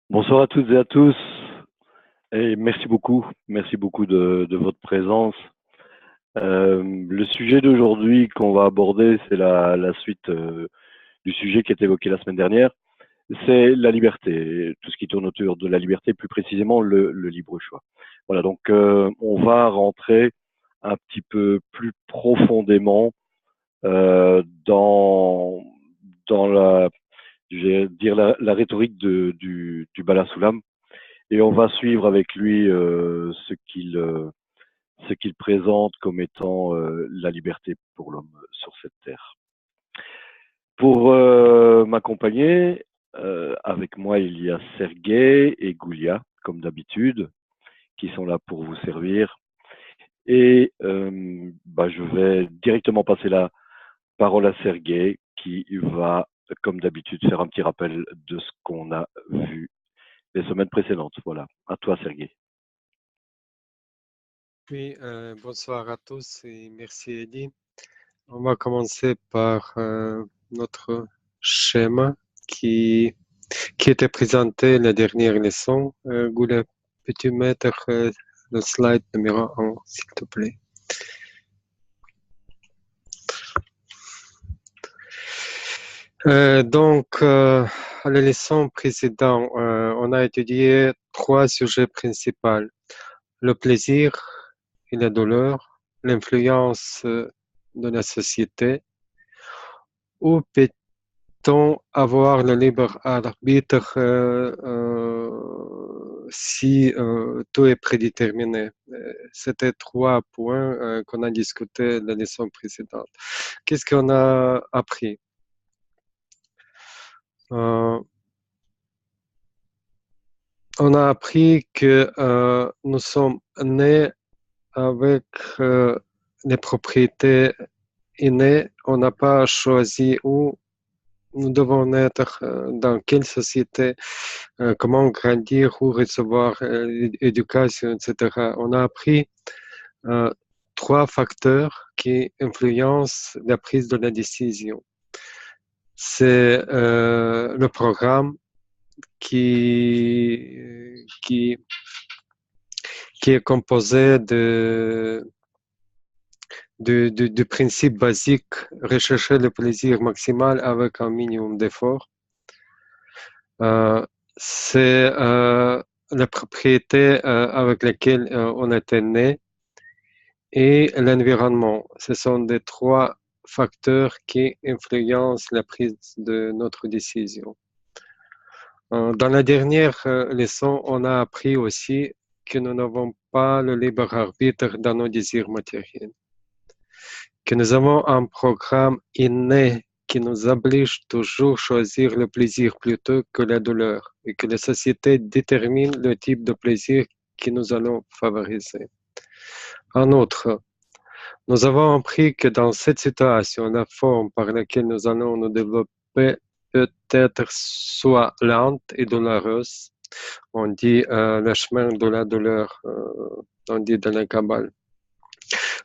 Bonsoir à toutes et à tous et merci beaucoup de votre présence. Le sujet d'aujourd'hui qu'on va aborder, c'est la suite du sujet qui est évoqué la semaine dernière, c'est la liberté, tout ce qui tourne autour de la liberté, plus précisément le libre choix. Voilà, donc on va rentrer un petit peu plus profondément dans la, je vais dire la rhétorique du Bala Soulam. Et on va suivre avec lui ce qu'il présente comme étant la liberté pour l'homme sur cette terre. Pour m'accompagner, avec moi, il y a Sergueï et Goulia, comme d'habitude, qui sont là pour vous servir. Et je vais directement passer la parole à Sergueï, qui va, comme d'habitude, faire un petit rappel de ce qu'on a vu les semaines précédentes. Voilà, à toi, Sergueï. Oui, bonsoir à tous et merci Eddie. On va commencer par notre schéma qui, qui était présenté la dernière leçon. Goula, peux-tu mettre le slide numéro 1, s'il te plaît? À la leçon précédente, on a étudié trois sujets principaux: le plaisir et la douleur, l'influence de la société. Où peut-on avoir le libre arbitre si tout est prédéterminé? C'était trois points qu'on a discuté la leçon précédente. Qu'est-ce qu'on a appris? Euh, on a appris que nous sommes nés avec les propriétés innées. On n'a pas choisi où nous devons être, dans quelle société, comment grandir ou recevoir l'éducation, etc. On a appris euh, trois facteurs qui influencent la prise de la décision. C'est le programme qui, qui, qui est composé de principes basiques: rechercher le plaisir maximal avec un minimum d'effort. Euh, c'est la propriété avec laquelle on était né et l'environnement. Ce sont des trois facteurs qui influencent la prise de notre décision. Dans la dernière leçon, on a appris aussi que nous n'avons pas le libre arbitre dans nos désirs matériels, que nous avons un programme inné qui nous oblige toujours à choisir le plaisir plutôt que la douleur, et que la société détermine le type de plaisir que nous allons favoriser. En outre, nous avons appris que dans cette situation, la forme par laquelle nous allons nous développer peut être soit lente et douloureuse. On dit le chemin de la douleur, on dit dans la Kabbale.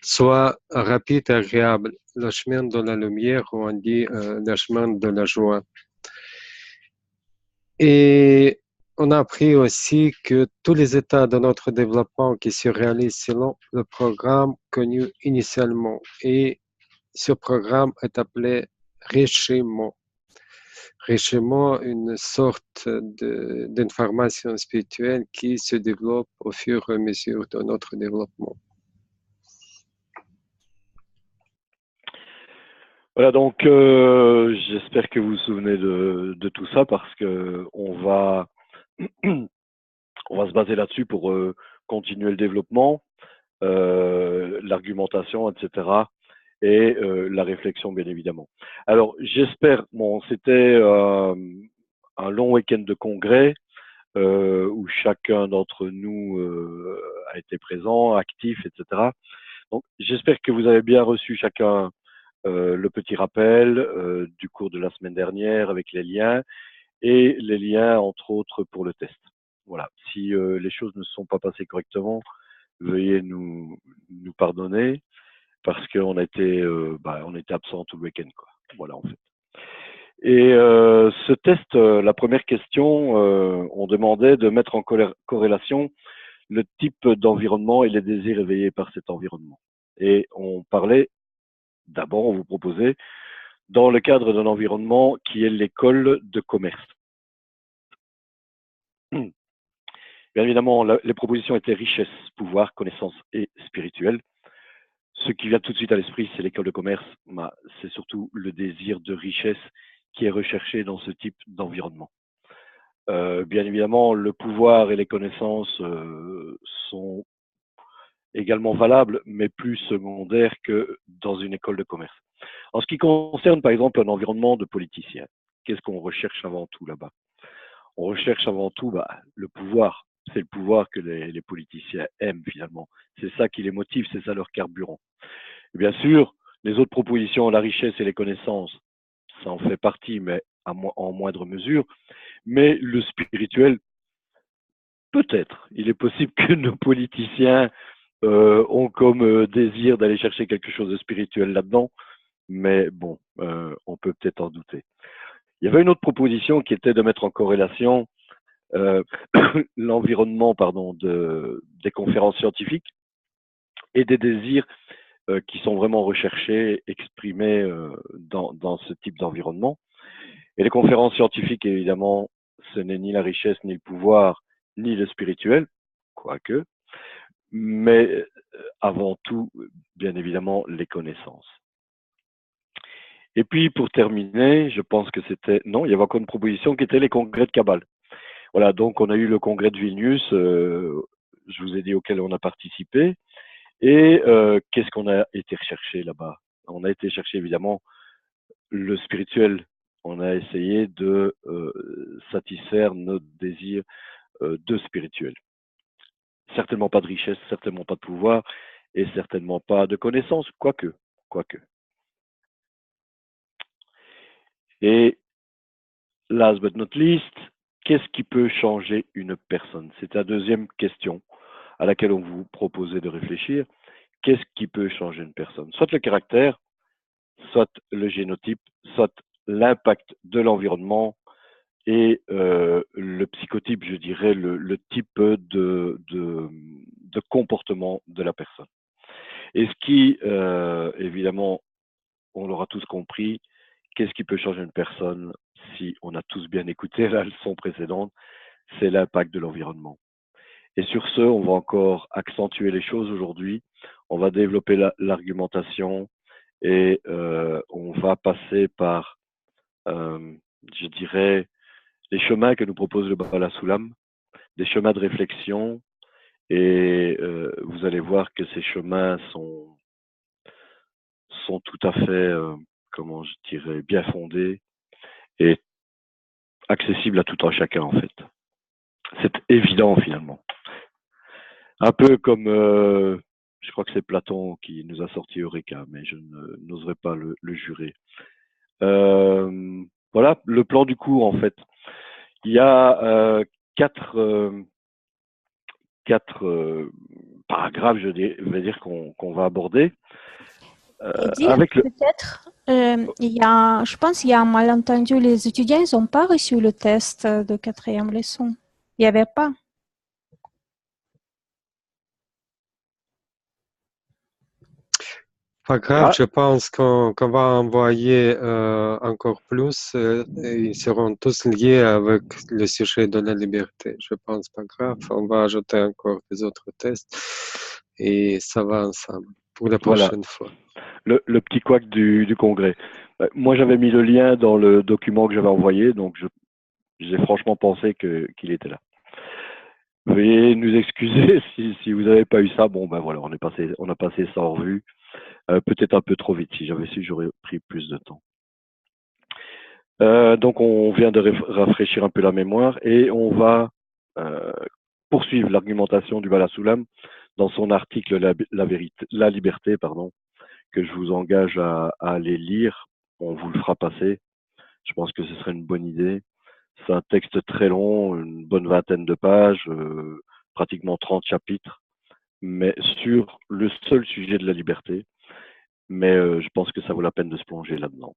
Soit rapide et agréable, le chemin de la lumière, ou on dit le chemin de la joie. Et on a appris aussi que tous les états de notre développement qui se réalisent selon le programme connu initialement. Et ce programme est appelé régiment. Régiment, une sorte d'information spirituelle qui se développe au fur et à mesure de notre développement. Voilà, donc j'espère que vous vous souvenez de tout ça parce que on va se baser là-dessus pour continuer le développement, l'argumentation, etc. et la réflexion, bien évidemment. Alors, j'espère, bon, c'était un long week-end de congrès où chacun d'entre nous a été présent, actif, etc. Donc, j'espère que vous avez bien reçu chacun le petit rappel du cours de la semaine dernière avec les liens et les liens, entre autres, pour le test. Voilà. Si les choses ne se sont pas passées correctement, veuillez nous pardonner parce qu'on était, on était absent tout le week-end, quoi. Voilà, en fait. Et ce test, la première question, on demandait de mettre en corrélation le type d'environnement et les désirs éveillés par cet environnement. Et on parlait, d'abord, on vous proposait, dans le cadre d'un environnement qui est l'école de commerce. Bien évidemment, les propositions étaient richesse, pouvoir, connaissance et spirituel. Ce qui vient tout de suite à l'esprit, c'est l'école de commerce. C'est surtout le désir de richesse qui est recherché dans ce type d'environnement. Bien évidemment, le pouvoir et les connaissances sont également valables, mais plus secondaires que dans une école de commerce. En ce qui concerne, par exemple, un environnement de politiciens, qu'est-ce qu'on recherche avant tout là-bas? On recherche avant tout le pouvoir. C'est le pouvoir que les politiciens aiment finalement. C'est ça qui les motive, c'est ça leur carburant. Et bien sûr, les autres propositions, la richesse et les connaissances, ça en fait partie, mais en moindre mesure. Mais le spirituel, peut-être. Il est possible que nos politiciens ont comme désir d'aller chercher quelque chose de spirituel là-dedans, mais bon, on peut peut-être en douter. Il y avait une autre proposition qui était de mettre en corrélation l'environnement des conférences scientifiques et des désirs qui sont vraiment recherchés, exprimés dans ce type d'environnement. Et les conférences scientifiques, évidemment, ce n'est ni la richesse, ni le pouvoir, ni le spirituel, quoique, mais avant tout, bien évidemment, les connaissances. Et puis, pour terminer, je pense que c'était... Non, il y avait encore une proposition qui était les congrès de Kabbale. Voilà, donc on a eu le congrès de Vilnius, je vous ai dit, auquel on a participé. Et qu'est-ce qu'on a été rechercher là-bas? On a été chercher évidemment le spirituel. On a essayé de satisfaire notre désir de spirituel. Certainement pas de richesse, certainement pas de pouvoir et certainement pas de connaissance, quoique. Et last but not least, qu'est-ce qui peut changer une personne? C'est la deuxième question à laquelle on vous proposait de réfléchir. Qu'est-ce qui peut changer une personne? Soit le caractère, soit le génotype, soit l'impact de l'environnement et le psychotype, je dirais, le type de comportement de la personne. Et ce qui, évidemment, on l'aura tous compris, qu'est-ce qui peut changer une personne si on a tous bien écouté la leçon précédente, c'est l'impact de l'environnement. Et sur ce, on va encore accentuer les choses aujourd'hui. On va développer l'argumentation et on va passer par, je dirais, les chemins que nous propose le Bala Soulam, des chemins de réflexion. Et vous allez voir que ces chemins sont tout à fait, comment je dirais, bien fondés et accessibles à tout un chacun en fait. C'est évident finalement. Un peu comme, je crois que c'est Platon qui nous a sorti Eureka, mais je n'oserais pas le jurer. Voilà, le plan du cours en fait. Il y a quatre paragraphes, je vais dire, qu'on va aborder. Avec peut-être, je pense qu'il y a un malentendu. Les étudiants n'ont pas reçu le test de 4e leçon. Il n'y avait pas. Pas grave, je pense qu'on va envoyer encore plus. Ils seront tous liés avec le sujet de la liberté. Je pense pas grave. On va ajouter encore des autres tests et ça va ensemble pour la prochaine fois. Le petit couac du congrès. Moi, j'avais mis le lien dans le document que j'avais envoyé, donc j'ai franchement pensé qu'il était là. Veuillez nous excuser si vous n'avez pas eu ça. Bon, ben voilà, on a passé ça en revue. Peut-être un peu trop vite. Si j'avais su, j'aurais pris plus de temps. Donc, on vient de rafraîchir un peu la mémoire et on va poursuivre l'argumentation du Bala Soulam dans son article La liberté, que je vous engage à aller lire. On vous le fera passer. Je pense que ce serait une bonne idée. C'est un texte très long, une bonne vingtaine de pages, pratiquement 30 chapitres, mais sur le seul sujet de la liberté. Mais je pense que ça vaut la peine de se plonger là-dedans.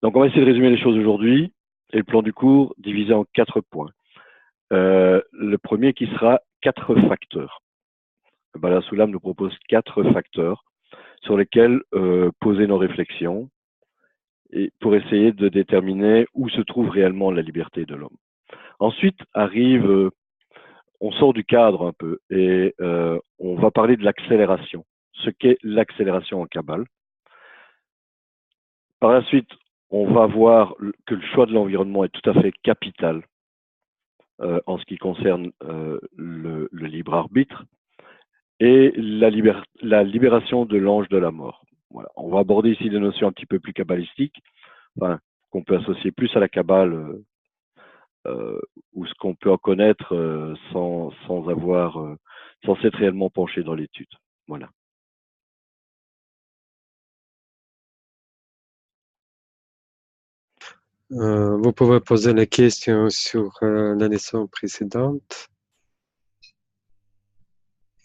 Donc, on va essayer de résumer les choses aujourd'hui et le plan du cours divisé en 4 points. Le premier qui sera 4 facteurs. Le Bala Soulam nous propose 4 facteurs sur lesquels poser nos réflexions et pour essayer de déterminer où se trouve réellement la liberté de l'homme. Ensuite arrive, on sort du cadre un peu et on va parler de l'accélération, ce qu'est l'accélération en Kabbale. Par la suite, on va voir que le choix de l'environnement est tout à fait capital en ce qui concerne le libre arbitre et la libération de l'ange de la mort. Voilà. On va aborder ici des notions un petit peu plus kabbalistiques, enfin, qu'on peut associer plus à la Kabbale ou ce qu'on peut en connaître sans s'être réellement penché dans l'étude. Voilà. Vous pouvez poser les questions sur la leçon précédente.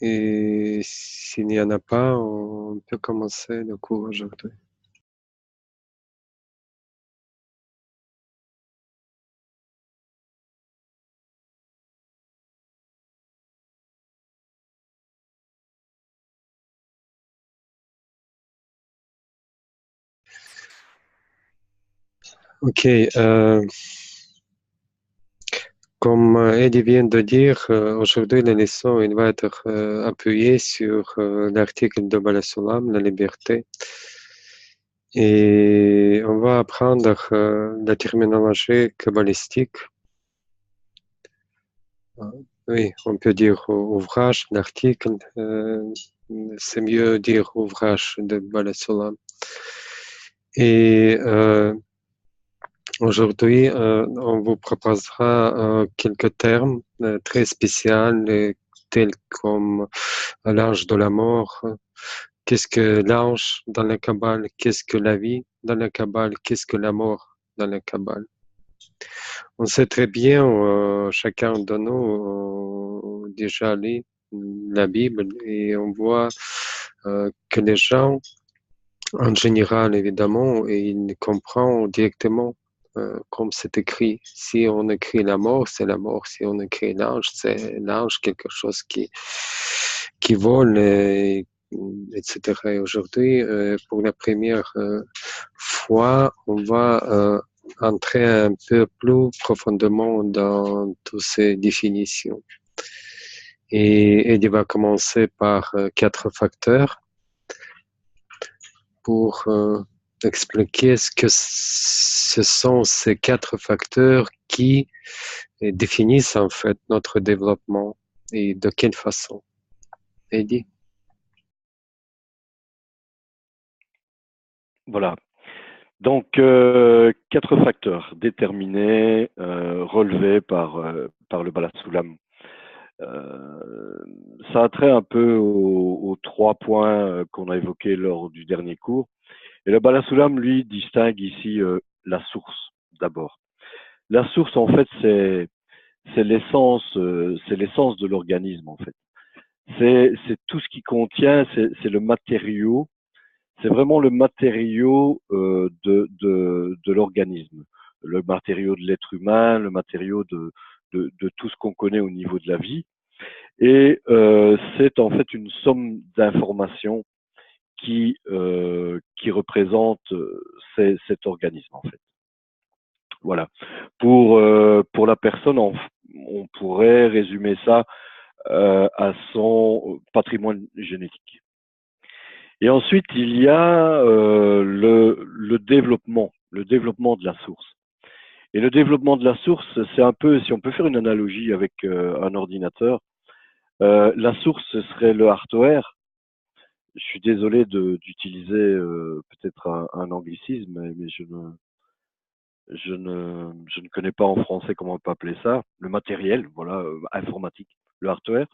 Et s'il n'y en a pas, on peut commencer le cours aujourd'hui. Ok. Comme Eddie vient de dire, aujourd'hui, la leçon il va être appuyée sur l'article de Bala Soulam, la liberté. Et on va apprendre la terminologie kabbalistique. Oui, on peut dire ouvrage, l'article. C'est mieux dire ouvrage de Bala Soulam. Et aujourd'hui, on vous proposera quelques termes très spéciaux, tels comme l'ange de la mort. Qu'est-ce que l'ange dans la Kabbale? Qu'est-ce que la vie dans la Kabbale? Qu'est-ce que la mort dans la Kabbale? On sait très bien, chacun de nous déjà lit la Bible et on voit que les gens, en général évidemment, ils comprennent directement comme c'est écrit. Si on écrit la mort, c'est la mort. Si on écrit l'ange, c'est l'ange, quelque chose qui vole, etc. Et aujourd'hui, pour la première fois, on va entrer un peu plus profondément dans toutes ces définitions. Et il va commencer par 4 facteurs pour expliquer ce que ce sont ces 4 facteurs qui définissent en fait notre développement et de quelle façon. Eddie? Voilà. Donc, 4 facteurs déterminés, relevés par le Bala Soulam. Ça a trait un peu aux 3 points qu'on a évoqués lors du dernier cours. Et le Bala Soulam, lui, distingue ici la source, d'abord. La source, en fait, c'est l'essence de l'organisme, en fait. C'est tout ce qui contient, c'est le matériau, c'est vraiment le matériau de l'organisme, le matériau de l'être humain, le matériau de tout ce qu'on connaît au niveau de la vie. Et c'est en fait une somme d'informations qui représente cet organisme, en fait. Voilà. Pour la personne, on pourrait résumer ça à son patrimoine génétique. Et ensuite, il y a le développement de la source. Et le développement de la source, c'est un peu, si on peut faire une analogie avec un ordinateur, la source, ce serait le hardware. Je suis désolé d'utiliser peut-être un anglicisme, mais je ne connais pas en français comment on peut appeler ça, le matériel, voilà, informatique, le hardware.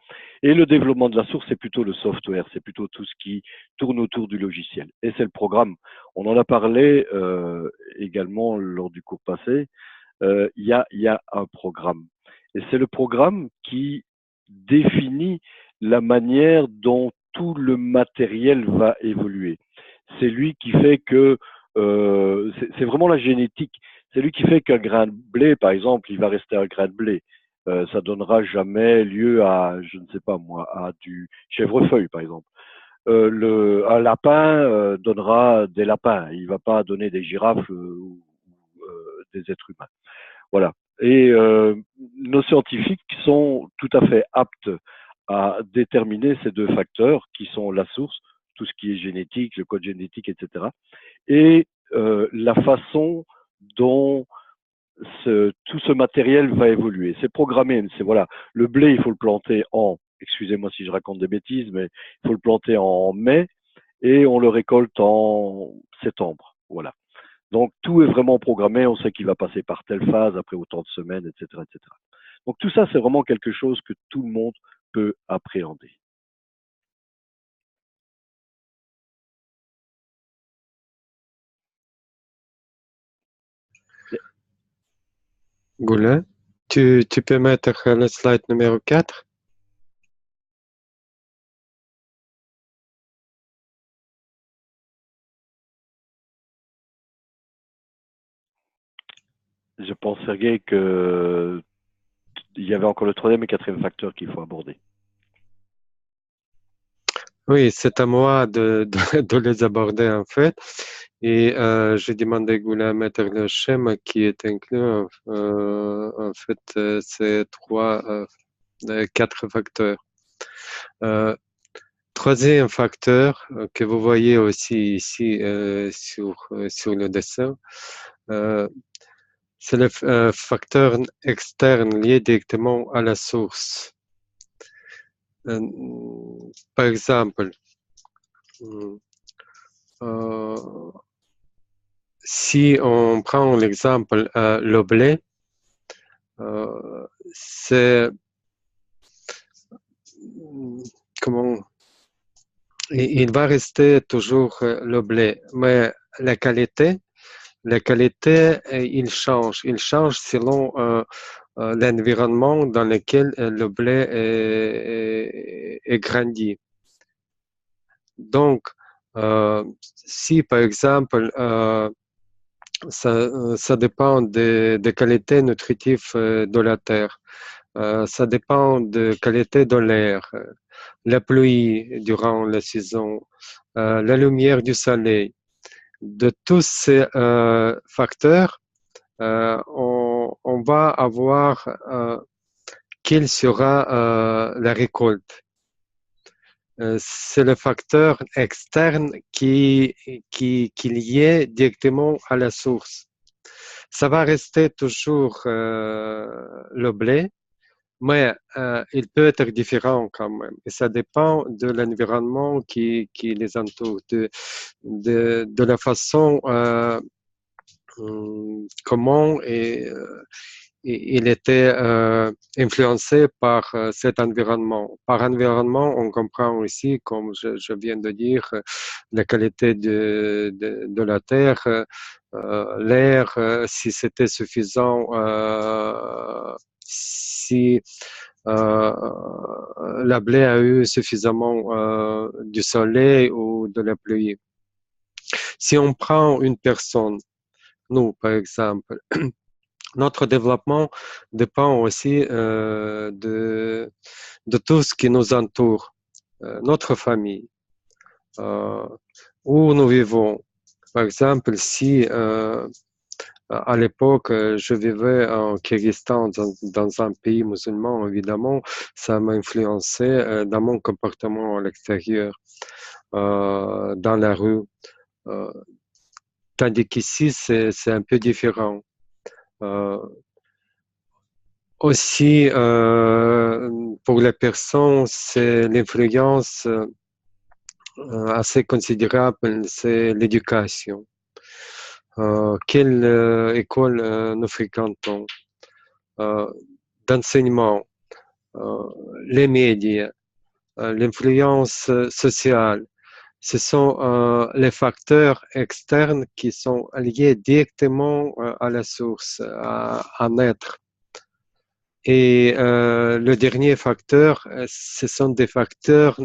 Et le développement de la source, c'est plutôt le software, c'est plutôt tout ce qui tourne autour du logiciel. Et c'est le programme. On en a parlé également lors du cours passé. Il y a un programme. Et c'est le programme qui définit la manière dont tout le matériel va évoluer. C'est lui qui fait que c'est vraiment la génétique. C'est lui qui fait qu'un grain de blé, par exemple, il va rester un grain de blé. Ça donnera jamais lieu à, je ne sais pas moi, à du chèvrefeuille, par exemple. Un lapin donnera des lapins. Il ne va pas donner des girafes ou des êtres humains. Voilà. Et nos scientifiques sont tout à fait aptes à déterminer ces deux facteurs qui sont la source, tout ce qui est génétique, le code génétique, etc. Et la façon dont tout ce matériel va évoluer. C'est programmé. C'est voilà, le blé, il faut le planter en, excusez-moi si je raconte des bêtises, mais il faut le planter en mai et on le récolte en septembre. Voilà. Donc tout est vraiment programmé. On sait qu'il va passer par telle phase après autant de semaines, etc., etc. Donc tout ça, c'est vraiment quelque chose que tout le monde peut appréhender. Goulin, tu peux mettre le slide numéro 4? Je pense, Sergei, qu'il y avait encore le troisième et quatrième facteur qu'il faut aborder. Oui, c'est à moi de les aborder en fait. Et j'ai demandé à Goulin de mettre le schéma qui est inclus. En fait, c'est quatre facteurs. Troisième facteur que vous voyez aussi ici sur le dessin, c'est le facteur externe lié directement à la source. Par exemple, si on prend l'exemple le blé, c'est comment il va rester toujours le blé, mais la qualité, il change selon l'environnement dans lequel le blé est grandi. Donc, si par exemple, ça dépend des qualités nutritives de la terre, ça dépend de qualité de l'air, la pluie durant la saison, la lumière du soleil. De tous ces facteurs, on va avoir quelle sera la récolte. C'est le facteur externe qui est lié directement à la source. Ça va rester toujours le blé, mais il peut être différent quand même. Et ça dépend de l'environnement qui les entoure, de la façon comment il était influencé par cet environnement. Par environnement, on comprend aussi, comme je viens de dire, la qualité de la terre, l'air, si c'était suffisant, si la blé a eu suffisamment du soleil ou de la pluie. Si on prend une personne, nous par exemple, notre développement dépend aussi de tout ce qui nous entoure, notre famille, où nous vivons. Par exemple, si à l'époque je vivais en Kyrgyzstan, dans un pays musulman, évidemment, ça m'a influencé dans mon comportement à l'extérieur, dans la rue. Tandis qu'ici, c'est un peu différent. Aussi, pour les personnes, c'est l'influence assez considérable, c'est l'éducation. Quelle école nous fréquentons? D'enseignement, les médias, l'influence sociale. Ce sont les facteurs externes qui sont liés directement à la source, à naître. Et le dernier facteur, ce sont des facteurs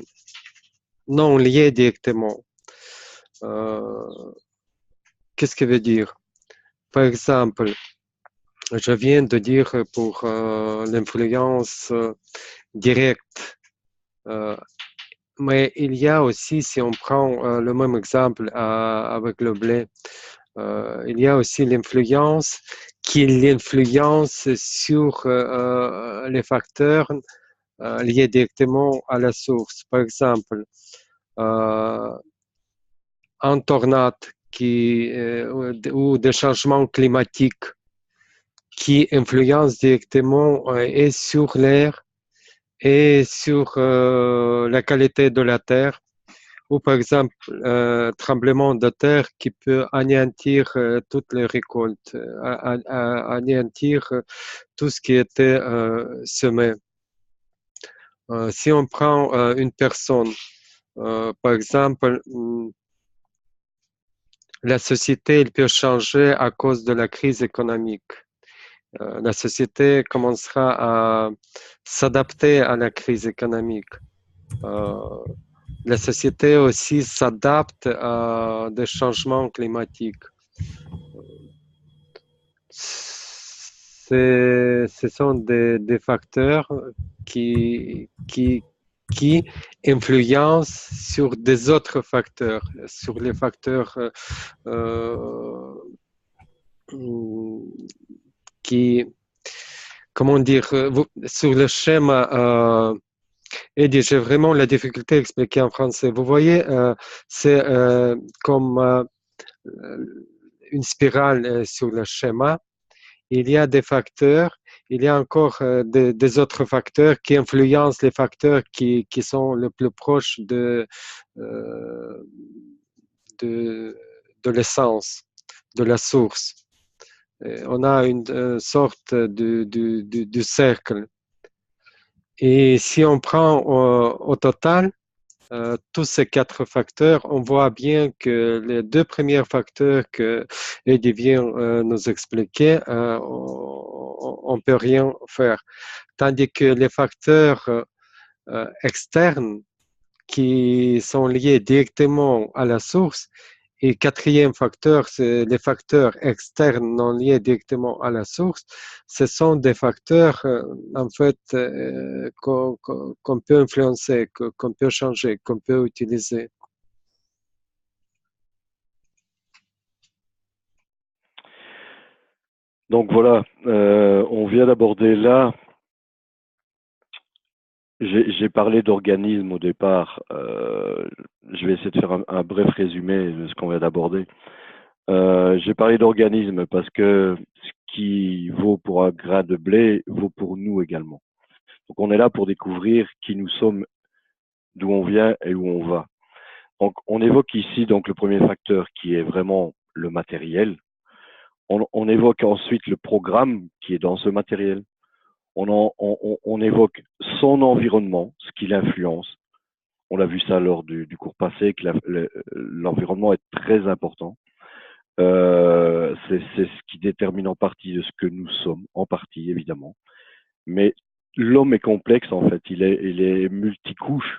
non liés directement. qu'est-ce que veut dire? Par exemple, je viens de dire pour l'influence directe, mais il y a aussi, si on prend le même exemple avec le blé, il y a aussi l'influence qui est l'influence sur les facteurs liés directement à la source. Par exemple, un tornade ou des changements climatiques qui influencent directement et sur l'air et sur la qualité de la terre, ou par exemple tremblement de terre qui peut anéantir toutes les récoltes, anéantir tout ce qui était semé. Si on prend une personne, par exemple, la société elle peut changer à cause de la crise économique. La société commencera à s'adapter à la crise économique. La société aussi s'adapte à des changements climatiques. Ce sont des facteurs qui influencent sur des autres facteurs, sur les facteurs qui, comment dire, sur le schéma. Eddie, j'ai vraiment la difficulté à expliquer en français. Vous voyez, c'est comme une spirale sur le schéma. Il y a des facteurs, il y a encore des autres facteurs qui influencent les facteurs qui sont le plus proches de l'essence, de la source. On a une sorte de cercle. Et si on prend au total tous ces quatre facteurs, on voit bien que les deux premiers facteurs que Eddie vient nous expliquer, on ne peut rien faire. Tandis que les facteurs externes qui sont liés directement à la source, et quatrième facteur, c'est les facteurs externes non liés directement à la source. Ce sont des facteurs, en fait, qu'on peut influencer, qu'on peut changer, qu'on peut utiliser. Donc voilà, on vient d'aborder là. J'ai parlé d'organisme au départ. Je vais essayer de faire un bref résumé de ce qu'on vient d'aborder. J'ai parlé d'organisme parce que ce qui vaut pour un grain de blé vaut pour nous également. Donc on est là pour découvrir qui nous sommes, d'où on vient et où on va. Donc on évoque ici donc le premier facteur qui est vraiment le matériel. On évoque ensuite le programme qui est dans ce matériel. On évoque son environnement, ce qui l'influence. On l'a vu ça lors du cours passé, que l'environnement est très important. C'est ce qui détermine en partie de ce que nous sommes, en partie évidemment. Mais l'homme est complexe en fait, il est multicouche.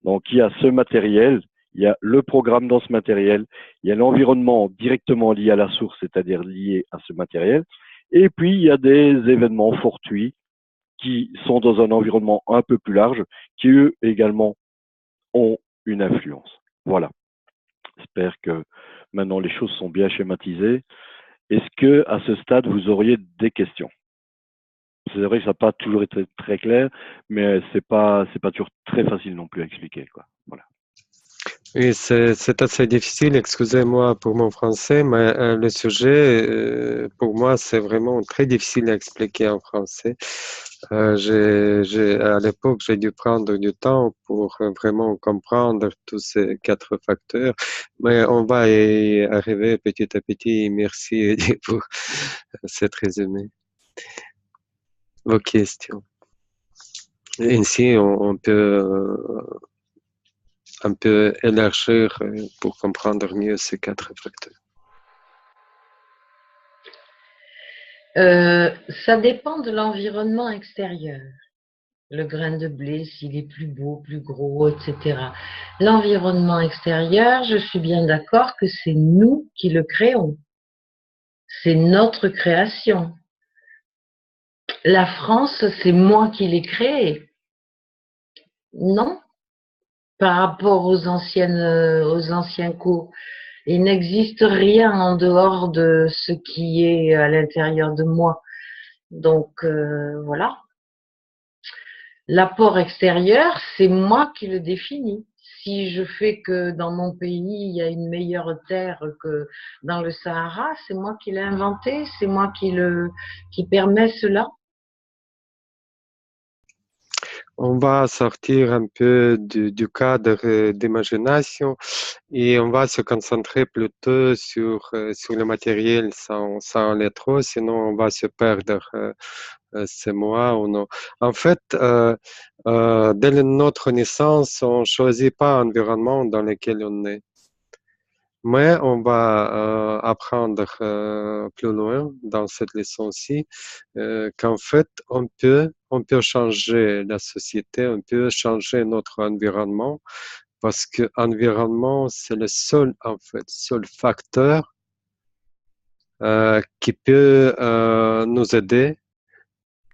Donc il y a ce matériel, il y a le programme dans ce matériel, il y a l'environnement directement lié à la source, c'est-à-dire lié à ce matériel, et puis il y a des événements fortuits qui sont dans un environnement un peu plus large, qui eux également ont une influence. Voilà. J'espère que maintenant les choses sont bien schématisées. Est-ce que à ce stade vous auriez des questions? C'est vrai que ça n'a pas toujours été très clair, mais c'est pas toujours très facile non plus à expliquer, quoi. Voilà. Oui, c'est assez difficile, excusez-moi pour mon français, mais le sujet, pour moi, c'est vraiment très difficile à expliquer en français. À l'époque, j'ai dû prendre du temps pour vraiment comprendre tous ces quatre facteurs, mais on va y arriver petit à petit. Merci Eddie, pour cette résumé. Vos questions. Ainsi, on peut un peu élargir pour comprendre mieux ces quatre facteurs. Ça dépend de l'environnement extérieur. le grain de blé, s'il est plus beau, plus gros, etc. L'environnement extérieur, je suis bien d'accord que c'est nous qui le créons. C'est notre création. La France, c'est moi qui l'ai créée. Non, par rapport aux anciens cours. Il n'existe rien en dehors de ce qui est à l'intérieur de moi. Donc, voilà. L'apport extérieur, c'est moi qui le définis. Si je fais que dans mon pays, il y a une meilleure terre que dans le Sahara, c'est moi qui l'ai inventé, c'est moi qui permet cela. On va sortir un peu du cadre d'imagination et on va se concentrer plutôt sur le matériel sans les trop, sinon on va se perdre, c'est moi ou non. En fait, dès notre naissance, on ne choisit pas l'environnement dans lequel on est. Mais on va apprendre plus loin dans cette leçon-ci qu'en fait, on peut changer la société, on peut changer notre environnement parce que l'environnement, c'est le seul, en fait, seul facteur qui peut nous aider,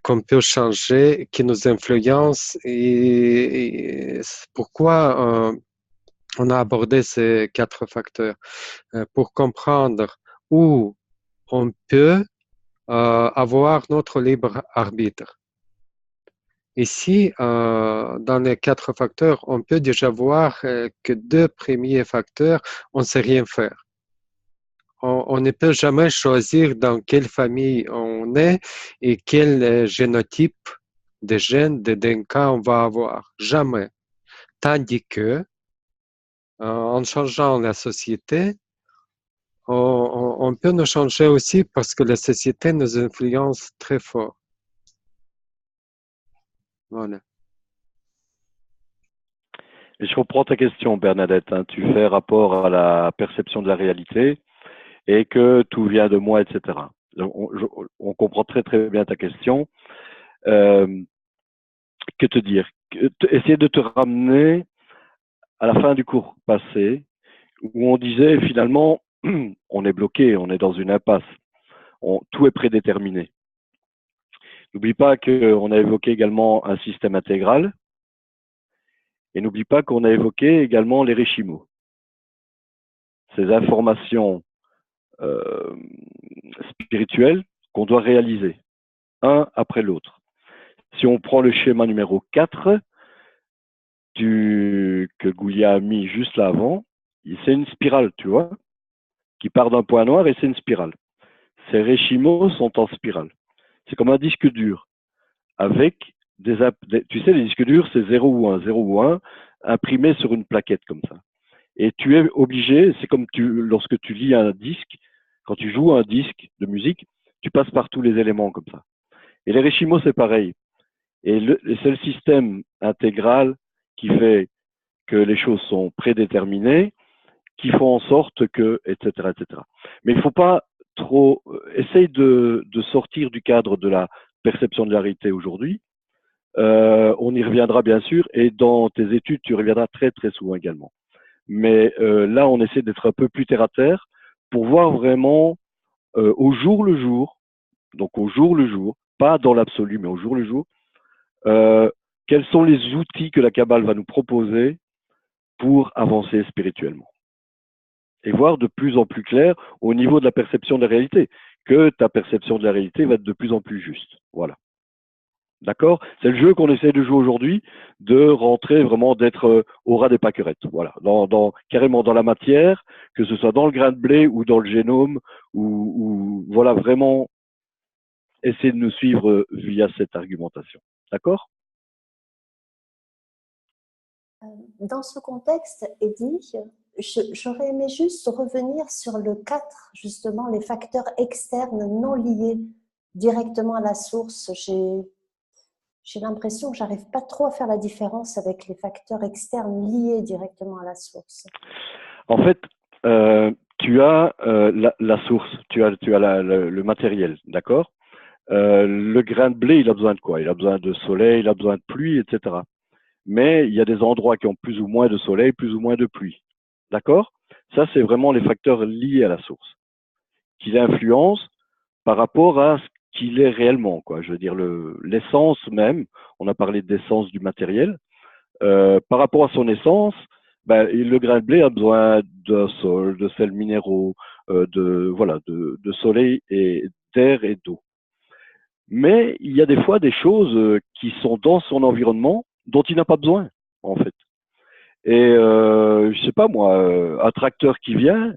qu'on peut changer, qui nous influence. Et pourquoi on a abordé ces 4 facteurs? Pour comprendre où on peut avoir notre libre arbitre. Ici, dans les 4 facteurs, on peut déjà voir que 2 premiers facteurs, on ne sait rien faire. On ne peut jamais choisir dans quelle famille on est et quel génotype de gènes, de DNA on va avoir. Jamais. Tandis que, en changeant la société, on peut nous changer aussi parce que la société nous influence très fort. Voilà. Et je reprends ta question, Bernadette. Hein. Tu fais rapport à la perception de la réalité et que tout vient de moi, etc. On comprend très très bien ta question. Que te dire? Essayer de te ramener à la fin du cours passé où on disait finalement on est bloqué, on est dans une impasse, tout est prédéterminé. N'oublie pas qu'on a évoqué également un système intégral et n'oublie pas qu'on a évoqué également les réchimos. Ces informations spirituelles qu'on doit réaliser, un après l'autre. Si on prend le schéma numéro 4 que Goulia a mis juste là avant, c'est une spirale, tu vois, qui part d'un point noir et c'est une spirale. Ces réchimos sont en spirale. C'est comme un disque dur avec tu sais, les disques durs, c'est 0 ou 1, imprimé sur une plaquette comme ça. Et tu es obligé, c'est comme lorsque tu lis un disque, quand tu joues un disque de musique, tu passes par tous les éléments comme ça. Et les réchimos, c'est pareil. Et c'est le système intégral qui fait que les choses sont prédéterminées, qui font en sorte que, etc., etc. Mais il ne faut pas trop, essaye de sortir du cadre de la perception de la réalité aujourd'hui. On y reviendra bien sûr, et dans tes études, tu reviendras très très souvent également. Mais là, on essaie d'être un peu plus terre à terre pour voir vraiment au jour le jour, donc au jour le jour, pas dans l'absolu, mais au jour le jour, quels sont les outils que la Kabbale va nous proposer pour avancer spirituellement. Et voir de plus en plus clair au niveau de la perception de la réalité, que ta perception de la réalité va être de plus en plus juste. Voilà. D'accord? C'est le jeu qu'on essaie de jouer aujourd'hui, de rentrer vraiment, d'être au ras des pâquerettes. Voilà. Carrément dans la matière, que ce soit dans le grain de blé ou dans le génome, ou voilà, vraiment essayer de nous suivre via cette argumentation. D'accord? Dans ce contexte, Eddy, j'aurais aimé juste revenir sur le 4, justement, les facteurs externes non liés directement à la source. J'ai l'impression que j'arrive pas trop à faire la différence avec les facteurs externes liés directement à la source. En fait, tu as la source, tu as le matériel, d'accord? Le grain de blé, il a besoin de quoi? Il a besoin de soleil, il a besoin de pluie, etc. Mais il y a des endroits qui ont plus ou moins de soleil, plus ou moins de pluie. D'accord? Ça, c'est vraiment les facteurs liés à la source, qui influencent par rapport à ce qu'il est réellement, quoi. Je veux dire, l'essence même, on a parlé d'essence du matériel, par rapport à son essence, ben, le grain de blé a besoin d'un sol, de sels minéraux, de soleil et d'air et d'eau. Mais il y a des fois des choses qui sont dans son environnement dont il n'a pas besoin, en fait. Et je sais pas moi, un tracteur qui vient,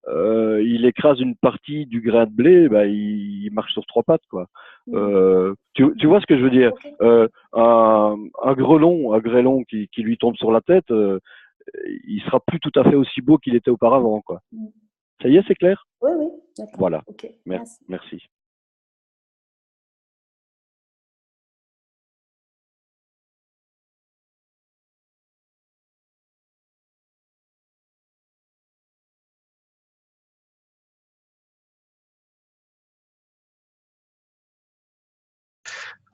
il écrase une partie du grain de blé, bah, il marche sur trois pattes, quoi. Tu vois ce que je veux dire? Un grêlon qui lui tombe sur la tête, il sera plus tout à fait aussi beau qu'il était auparavant, quoi. Ça y est, c'est clair? Oui, oui, d'accord. Voilà. Okay. Merci.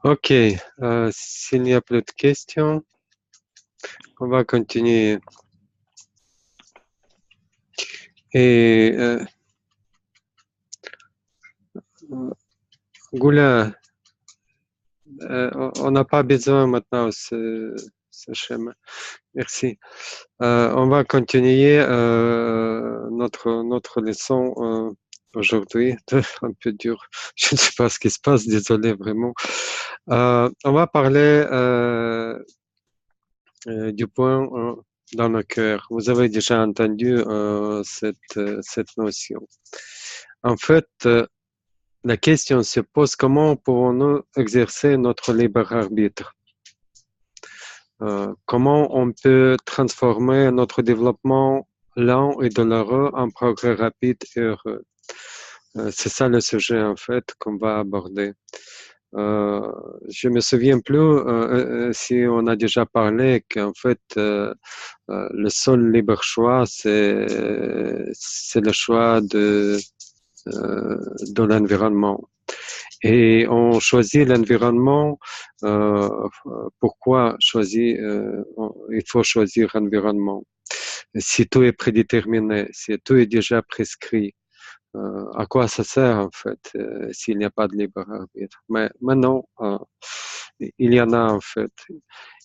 Ok, s'il n'y a plus de questions, on va continuer. Et Goula, on n'a pas besoin maintenant de ce schéma. Merci. On va continuer notre leçon aujourd'hui. Un peu dur. Je ne sais pas ce qui se passe, désolé vraiment. On va parler du point dans le cœur. Vous avez déjà entendu cette notion. En fait, la question se pose comment pouvons-nous exercer notre libre arbitre? Comment on peut transformer notre développement lent et douloureux en progrès rapide et heureux? C'est ça le sujet en fait qu'on va aborder. Je me souviens plus si on a déjà parlé qu'en fait le seul libre choix c'est le choix de l'environnement. Et on choisit l'environnement. Pourquoi choisir? Il faut choisir l'environnement. Si tout est prédéterminé, si tout est déjà prescrit, à quoi ça sert en fait s'il n'y a pas de libre arbitre? Mais maintenant, il y en a en fait.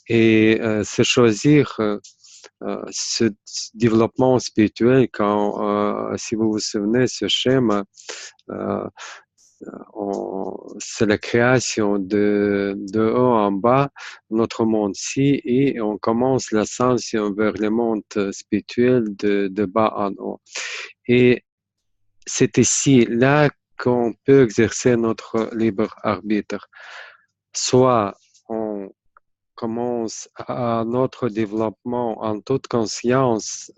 Et c'est choisir ce développement spirituel quand, si vous vous souvenez, ce schéma, c'est la création de haut en bas, notre monde-ci, et on commence l'ascension vers le monde spirituel de bas en haut. Et c'est ici, là, qu'on peut exercer notre libre arbitre. Soit on commence à notre développement en toute conscience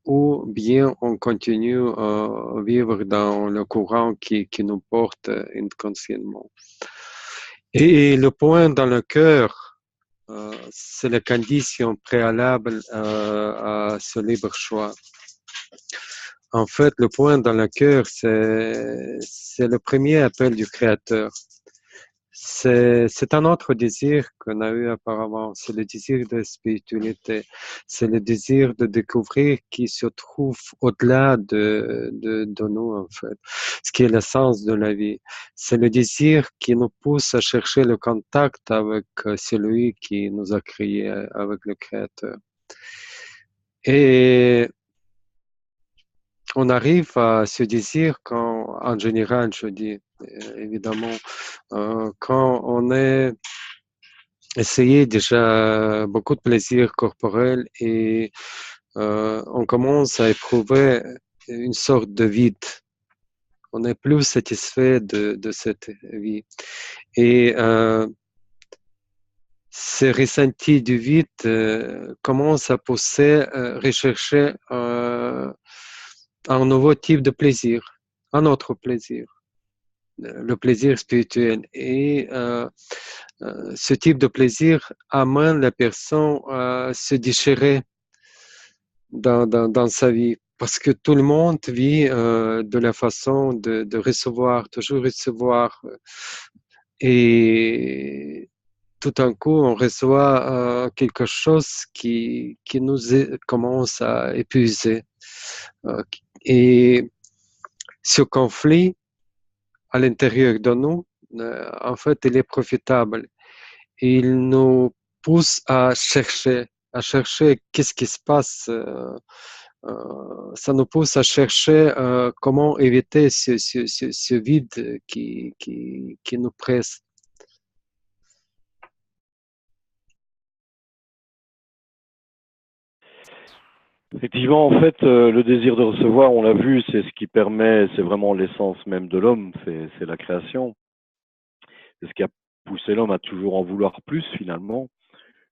ou bien on continue à vivre dans le courant qui nous porte inconsciemment. Et le point dans le cœur, c'est la condition préalable à ce libre choix. En fait, le point dans le cœur, c'est le premier appel du Créateur. C'est un autre désir qu'on a eu auparavant, c'est le désir de spiritualité, c'est le désir de découvrir qui se trouve au-delà de nous en fait, ce qui est l'essence de la vie. C'est le désir qui nous pousse à chercher le contact avec celui qui nous a créés, avec le Créateur. Et on arrive à ce désir quand, en général, je dis, évidemment, quand on est essayé déjà beaucoup de plaisir corporel et on commence à éprouver une sorte de vide. On n'est plus satisfait de cette vie. Et ces ressentis du vide commencent à pousser, rechercher un nouveau type de plaisir, un autre plaisir, le plaisir spirituel. Et ce type de plaisir amène la personne à se déchirer dans sa vie. Parce que tout le monde vit de la façon de recevoir, toujours recevoir. et tout d'un coup, on reçoit quelque chose qui nous commence à épuiser. Et ce conflit à l'intérieur de nous, en fait, il est profitable. Il nous pousse à chercher qu'est-ce qui se passe. Ça nous pousse à chercher comment éviter ce vide qui nous presse. Effectivement, en fait, le désir de recevoir, on l'a vu, c'est ce qui permet, c'est vraiment l'essence même de l'homme, c'est la création. C'est ce qui a poussé l'homme à toujours en vouloir plus, finalement,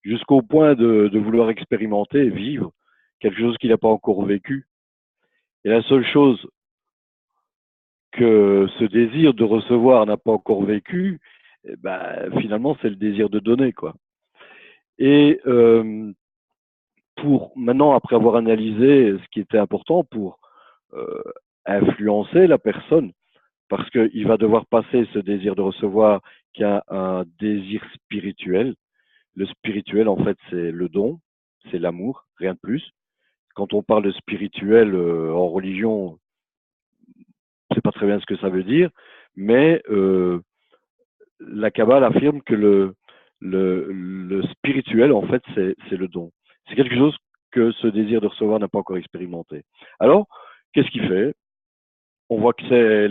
jusqu'au point de vouloir expérimenter, vivre quelque chose qu'il n'a pas encore vécu. Et la seule chose que ce désir de recevoir n'a pas encore vécu, eh ben, finalement, c'est le désir de donner, quoi. Et pour maintenant, après avoir analysé ce qui était important pour influencer la personne, parce qu'il va devoir passer ce désir de recevoir qui a un désir spirituel. Le spirituel, en fait, c'est le don, c'est l'amour, rien de plus. Quand on parle de spirituel en religion, je ne sais pas très bien ce que ça veut dire, mais la Kabbale affirme que le spirituel, en fait, c'est le don. C'est quelque chose que ce désir de recevoir n'a pas encore expérimenté. Alors, qu'est-ce qu'il fait? On voit que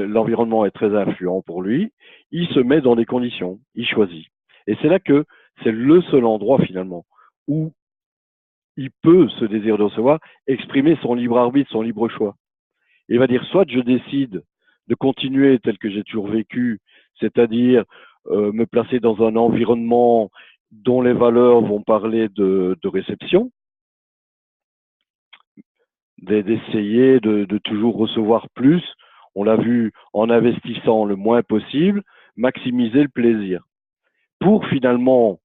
l'environnement est très influent pour lui. Il se met dans des conditions, il choisit. Et c'est là que c'est le seul endroit, finalement, où il peut, ce désir de recevoir, exprimer son libre arbitre, son libre choix. Il va dire, soit je décide de continuer tel que j'ai toujours vécu, c'est-à-dire me placer dans un environnement dont les valeurs vont parler de réception, d'essayer de toujours recevoir plus. On l'a vu en investissant le moins possible, maximiser le plaisir, pour finalement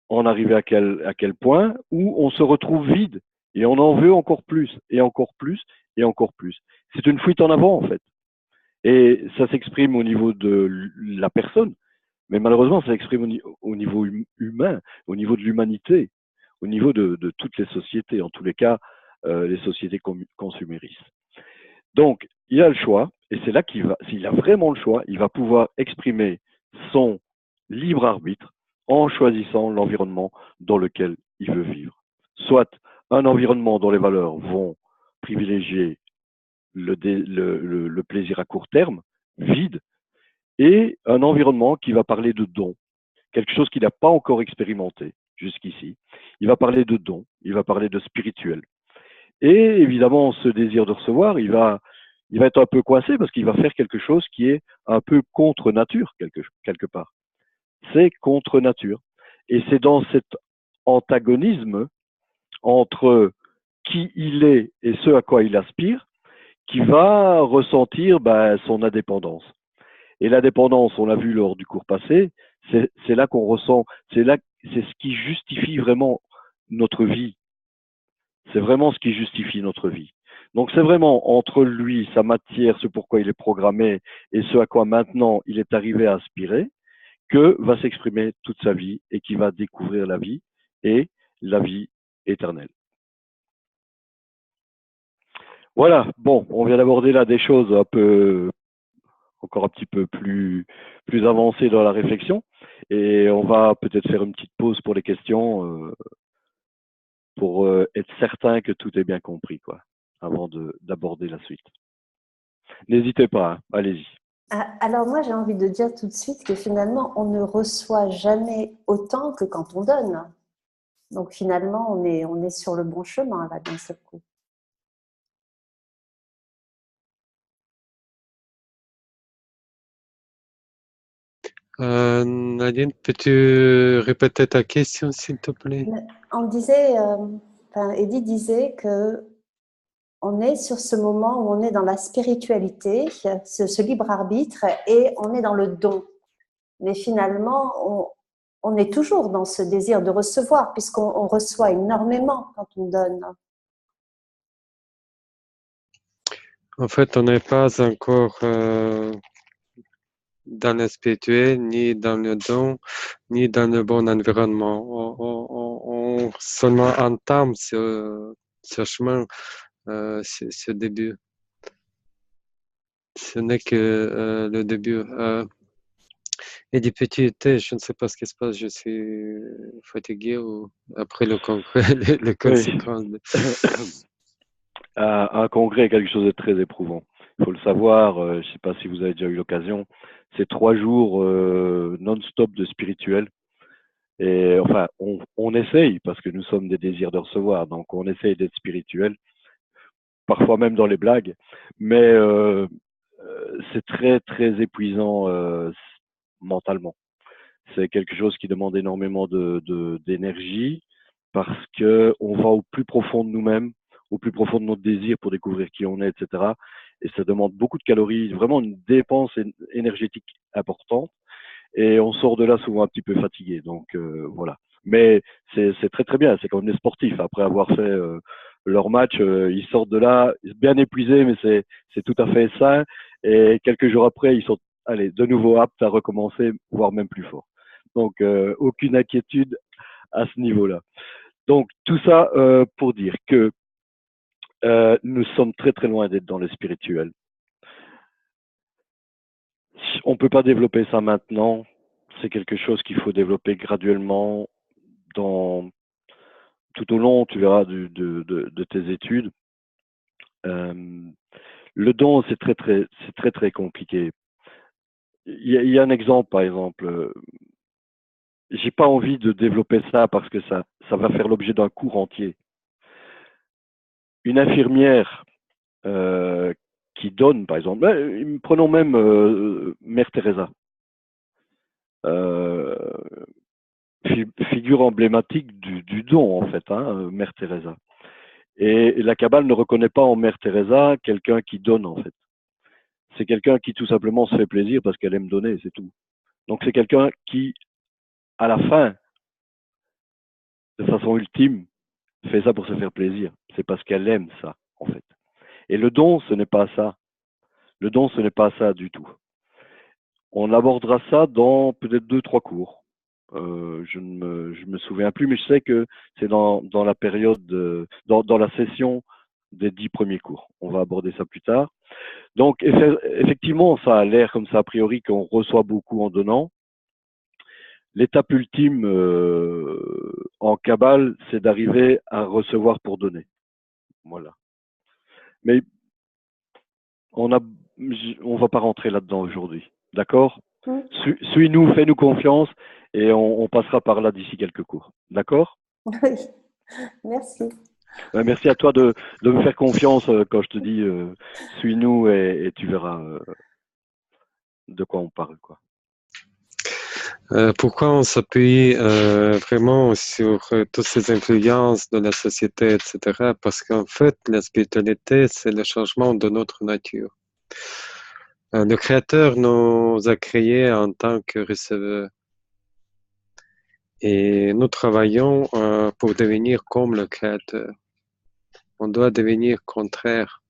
en arriver à quel point où on se retrouve vide et on en veut encore plus et encore plus et encore plus. C'est une fuite en avant en fait. Et ça s'exprime au niveau de la personne, mais malheureusement ça s'exprime au niveau humain, au niveau de l'humanité, au niveau de toutes les sociétés, en tous les cas les sociétés consuméristes. Donc il a le choix, et c'est là qu'il va, s'il a vraiment le choix, il va pouvoir exprimer son libre arbitre en choisissant l'environnement dans lequel il veut vivre. Soit un environnement dont les valeurs vont privilégier le plaisir à court terme, vide, et un environnement qui va parler de don, quelque chose qu'il n'a pas encore expérimenté jusqu'ici. Il va parler de don, il va parler de spirituel. Et évidemment, ce désir de recevoir, il va être un peu coincé parce qu'il va faire quelque chose qui est un peu contre nature, quelque part. C'est contre nature. Et c'est dans cet antagonisme entre qui il est et ce à quoi il aspire qui va ressentir son indépendance. Et l'indépendance, on l'a vu lors du cours passé, c'est là qu'on ressent, c'est ce qui justifie vraiment notre vie. C'est vraiment ce qui justifie notre vie. Donc c'est vraiment entre lui, sa matière, ce pourquoi il est programmé et ce à quoi maintenant il est arrivé à aspirer, que va s'exprimer toute sa vie et qui va découvrir la vie et la vie éternelle. Voilà, bon, on vient d'aborder là des choses encore un petit peu plus avancées dans la réflexion et on va peut-être faire une petite pause pour les questions pour être certain que tout est bien compris, quoi, avant d'aborder la suite. N'hésitez pas, hein, allez-y. Alors moi, j'ai envie de dire tout de suite que finalement, on ne reçoit jamais autant que quand on donne. Donc finalement, on est sur le bon chemin là d'un seul coup. Nadine, peux-tu répéter ta question, s'il te plaît? On disait, Edith disait que on est sur ce moment où on est dans la spiritualité, ce libre arbitre, et on est dans le don. Mais finalement, on est toujours dans ce désir de recevoir, puisqu'on reçoit énormément quand on donne. En fait, on n'est pas encore dans le spirituel, ni dans le don, ni dans le bon environnement. On seulement entame ce chemin, ce début. Ce n'est que le début. Et des petits, je ne sais pas ce qui se passe, je suis fatigué ou après le congrès, les conséquences. Un congrès est quelque chose de très éprouvant. Il faut le savoir, je ne sais pas si vous avez déjà eu l'occasion, c'est 3 jours non-stop de spirituel. Et enfin, on essaye, parce que nous sommes des désirs de recevoir, donc on essaye d'être spirituel, parfois même dans les blagues, mais c'est très, très épuisant mentalement. C'est quelque chose qui demande énormément d'énergie, parce qu'on va au plus profond de nous-mêmes, au plus profond de notre désir pour découvrir qui on est, etc. Et ça demande beaucoup de calories, vraiment une dépense énergétique importante. Et on sort de là souvent un petit peu fatigué. Donc voilà. Mais c'est très très bien. C'est comme les sportifs. Après avoir fait leur match, ils sortent de là bien épuisés, mais c'est tout à fait sain. Et quelques jours après, ils sont allez, de nouveau aptes à recommencer, voire même plus fort. Donc aucune inquiétude à ce niveau-là. Donc tout ça pour dire que nous sommes très très loin d'être dans le spirituel. On ne peut pas développer ça maintenant. C'est quelque chose qu'il faut développer graduellement tout au long, tu verras, de tes études. Le don, c'est très très compliqué. Il y a un exemple, par exemple. J'ai pas envie de développer ça parce que ça va faire l'objet d'un cours entier. Une infirmière qui donne, par exemple, prenons même Mère Teresa. Figure emblématique du don, en fait, hein, Mère Teresa. Et la Kabbale ne reconnaît pas en Mère Teresa quelqu'un qui donne, en fait. C'est quelqu'un qui tout simplement se fait plaisir parce qu'elle aime donner, c'est tout. Donc c'est quelqu'un qui, à la fin, de façon ultime, fait ça pour se faire plaisir. C'est parce qu'elle aime ça, en fait. Et le don, ce n'est pas ça. Le don, ce n'est pas ça du tout. On abordera ça dans peut-être 2-3 cours. Je ne me souviens plus, mais je sais que c'est dans la période, dans la session des 10 premiers cours. On va aborder ça plus tard. Donc, effectivement, ça a l'air comme ça, a priori, qu'on reçoit beaucoup en donnant. L'étape ultime en Kabbale, c'est d'arriver à recevoir pour donner. Voilà. Mais on va pas rentrer là-dedans aujourd'hui. D'accord? Suis-nous, fais-nous confiance et on passera par là d'ici quelques cours. D'accord? Oui, merci. Merci à toi de me faire confiance quand je te dis suis-nous et tu verras de quoi on parle, quoi. Pourquoi on s'appuie vraiment sur toutes ces influences de la société, etc. Parce qu'en fait, la spiritualité, c'est le changement de notre nature. Le Créateur nous a créés en tant que receveurs. Et nous travaillons pour devenir comme le Créateur. On doit devenir contraire.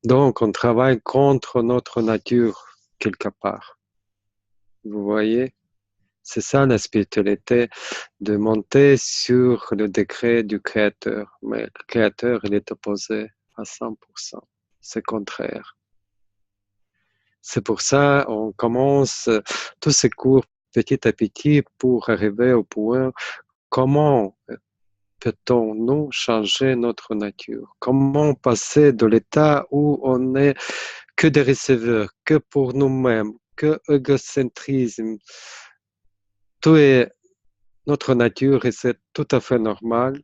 Donc, on travaille contre notre nature, quelque part. Vous voyez? C'est ça la spiritualité, de monter sur le degré du Créateur. Mais le Créateur, il est opposé à 100%. C'est contraire. C'est pour ça qu'on commence tous ces cours petit à petit pour arriver au point comment peut-on nous changer notre nature? Comment passer de l'état où on n'est que des receveurs, que pour nous-mêmes, que égocentrisme, tout est notre nature et c'est tout à fait normal.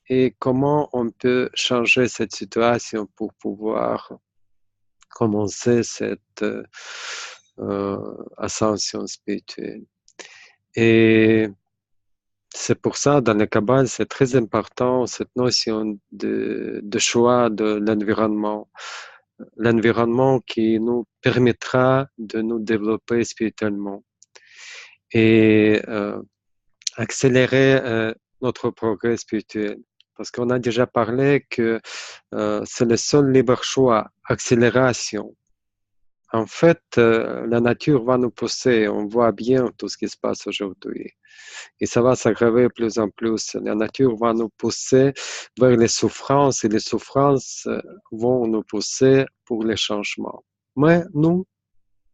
Et comment on peut changer cette situation pour pouvoir commencer cette ascension spirituelle. Et c'est pour ça, dans le Kabbale, c'est très important cette notion de choix de l'environnement. L'environnement qui nous permettra de nous développer spirituellement et accélérer notre progrès spirituel. Parce qu'on a déjà parlé que c'est le seul libre choix, accélération. En fait, la nature va nous pousser. On voit bien tout ce qui se passe aujourd'hui. Et ça va s'aggraver de plus en plus. La nature va nous pousser vers les souffrances et les souffrances vont nous pousser pour les changements. Mais nous,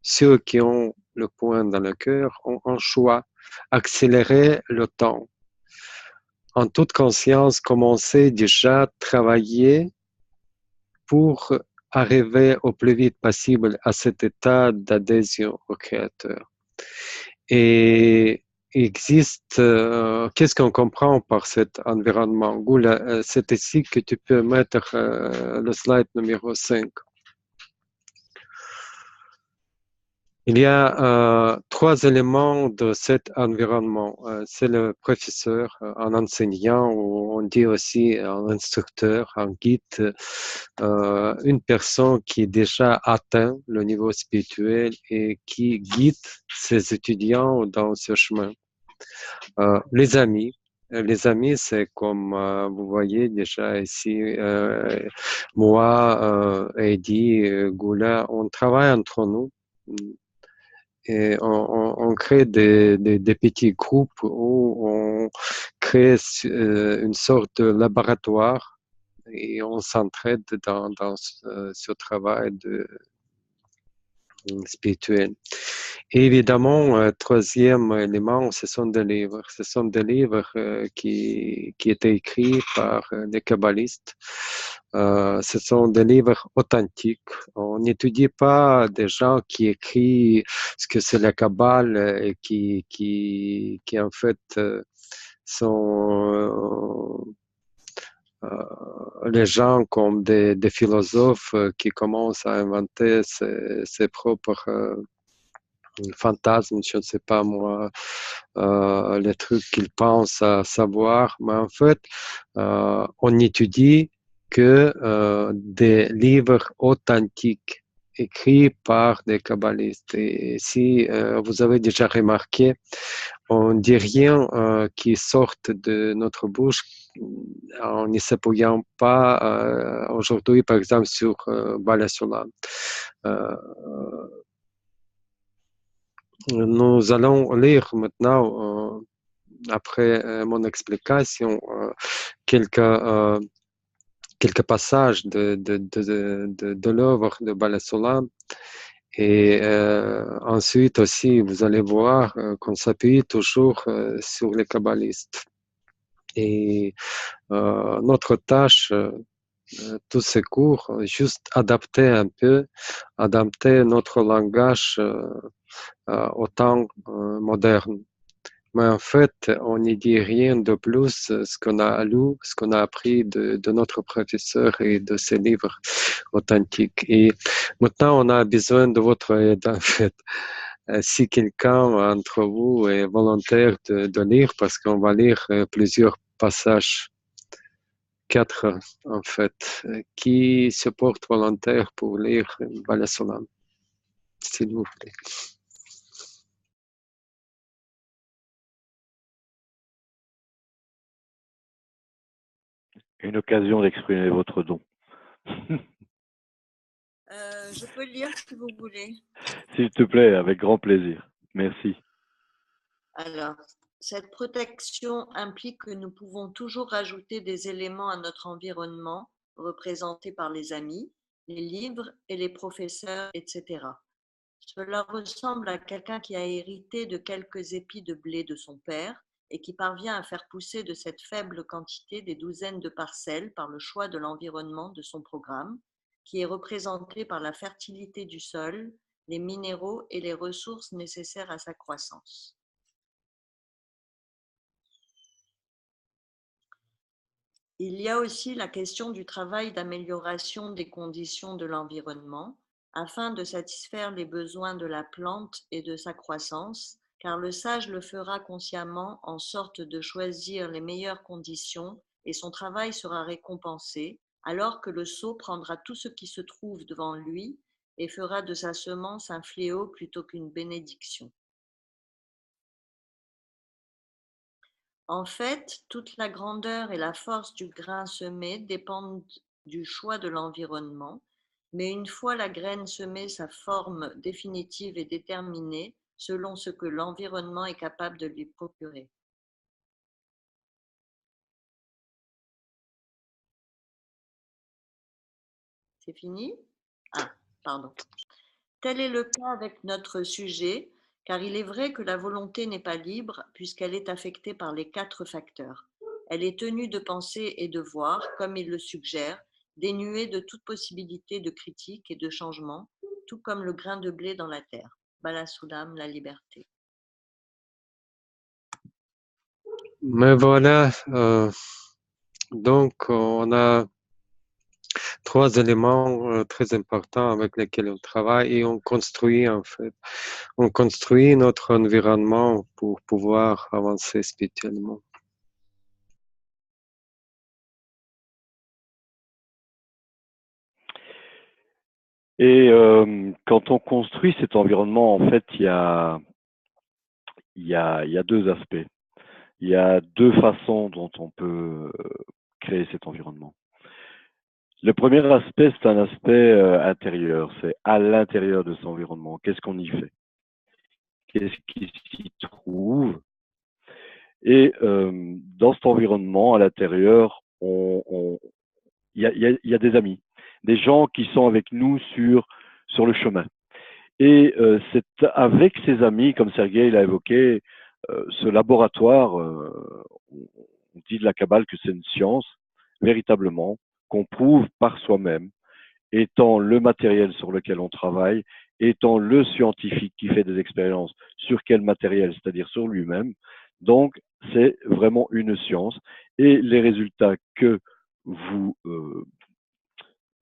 ceux qui ont le point dans le cœur, ont un choix. Accélérer le temps. En toute conscience, commencer déjà à travailler pour arriver au plus vite possible à cet état d'adhésion au Créateur. Et il existe, qu'est-ce qu'on comprend par cet environnement? Goula, c'est ici que tu peux mettre le slide numéro 5. Il y a trois éléments de cet environnement. C'est le professeur, un enseignant, ou on dit aussi un instructeur, un guide, une personne qui est déjà atteint le niveau spirituel et qui guide ses étudiants dans ce chemin. Les amis. Les amis, c'est comme vous voyez déjà ici, moi, Eddie, Goula, on travaille entre nous. Et on crée des petits groupes où on crée une sorte de laboratoire et on s'entraide dans ce travail spirituel. Et évidemment, troisième élément, ce sont des livres. Ce sont des livres qui étaient écrits par des kabbalistes. Ce sont des livres authentiques. On n'étudie pas des gens qui écrivent ce que c'est la Kabbale et qui en fait sont les gens comme des philosophes qui commencent à inventer ses propres fantasmes, je ne sais pas moi, les trucs qu'ils pensent à savoir, mais en fait, on étudie que des livres authentiques écrits par des kabbalistes. Et si vous avez déjà remarqué, on ne dit rien qui sorte de notre bouche en ne s'appuyant pas aujourd'hui, par exemple, sur Bala Solam. Nous allons lire maintenant, après mon explication, quelques passages de l'œuvre de Bala Solam. Et ensuite aussi, vous allez voir qu'on s'appuie toujours sur les kabbalistes. Et notre tâche, tous ces cours, juste adapter un peu, adapter notre langage au temps moderne. Mais en fait, on n'y dit rien de plus ce qu'on a lu, ce qu'on a appris de notre professeur et de ses livres authentiques. Et maintenant, on a besoin de votre aide, en fait. Si quelqu'un entre vous est volontaire de lire, parce qu'on va lire plusieurs passages, 4 en fait, qui se porte volontaire pour lire Bala Solam, s'il vous plaît. Une occasion d'exprimer votre don. Je peux lire si vous voulez. S'il te plaît, avec grand plaisir. Merci. Alors, cette protection implique que nous pouvons toujours rajouter des éléments à notre environnement, représentés par les amis, les livres et les professeurs, etc. Cela ressemble à quelqu'un qui a hérité de quelques épis de blé de son père et qui parvient à faire pousser de cette faible quantité des douzaines de parcelles par le choix de l'environnement de son programme, qui est représenté par la fertilité du sol, les minéraux et les ressources nécessaires à sa croissance. Il y a aussi la question du travail d'amélioration des conditions de l'environnement afin de satisfaire les besoins de la plante et de sa croissance, car le sage le fera consciemment en sorte de choisir les meilleures conditions et son travail sera récompensé, alors que le sot prendra tout ce qui se trouve devant lui et fera de sa semence un fléau plutôt qu'une bénédiction. En fait, toute la grandeur et la force du grain semé dépendent du choix de l'environnement, Mais une fois la graine semée, sa forme définitive et déterminée selon ce que l'environnement est capable de lui procurer. C'est fini? Ah, pardon. Tel est le cas avec notre sujet, car il est vrai que la volonté n'est pas libre puisqu'elle est affectée par les 4 facteurs. Elle est tenue de penser et de voir, comme il le suggère, dénuée de toute possibilité de critique et de changement, tout comme le grain de blé dans la terre. Bala Soulam, la liberté. Mais voilà, donc on a 3 éléments très importants avec lesquels on travaille et on construit en fait. On construit notre environnement pour pouvoir avancer spirituellement. Et quand on construit cet environnement, en fait, il y a 2 aspects. Il y a 2 façons dont on peut créer cet environnement. Le premier aspect, c'est un aspect intérieur. C'est à l'intérieur de cet environnement. Qu'est-ce qu'on y fait? Qu'est-ce qui s'y trouve? Et dans cet environnement, à l'intérieur, il y a des amis, des gens qui sont avec nous sur le chemin. Et c'est avec ces amis, comme Sergueï l'a évoqué, ce laboratoire, on dit de la Kabbale que c'est une science, véritablement, qu'on prouve par soi-même, étant le matériel sur lequel on travaille, étant le scientifique qui fait des expériences sur quel matériel, c'est-à-dire sur lui-même. Donc, c'est vraiment une science. Et les résultats que vous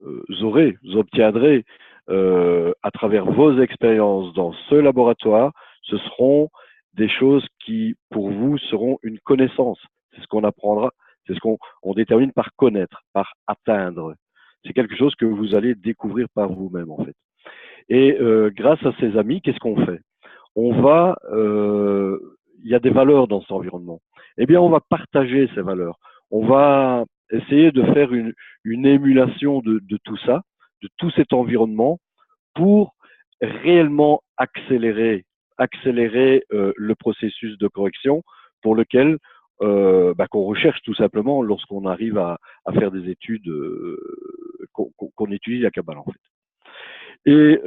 vous obtiendrez à travers vos expériences dans ce laboratoire, ce seront des choses qui, pour vous, seront une connaissance. C'est ce qu'on apprendra, c'est ce qu'on détermine par connaître, par atteindre. C'est quelque chose que vous allez découvrir par vous-même, en fait. Et grâce à ces amis, qu'est-ce qu'on fait? Il y a des valeurs dans cet environnement. Eh bien, on va partager ces valeurs. On va essayer de faire une émulation de tout ça, de tout cet environnement, pour réellement accélérer le processus de correction pour lequel qu'on recherche tout simplement lorsqu'on arrive à faire des études, qu'on étudie la Kabbale, en fait. Et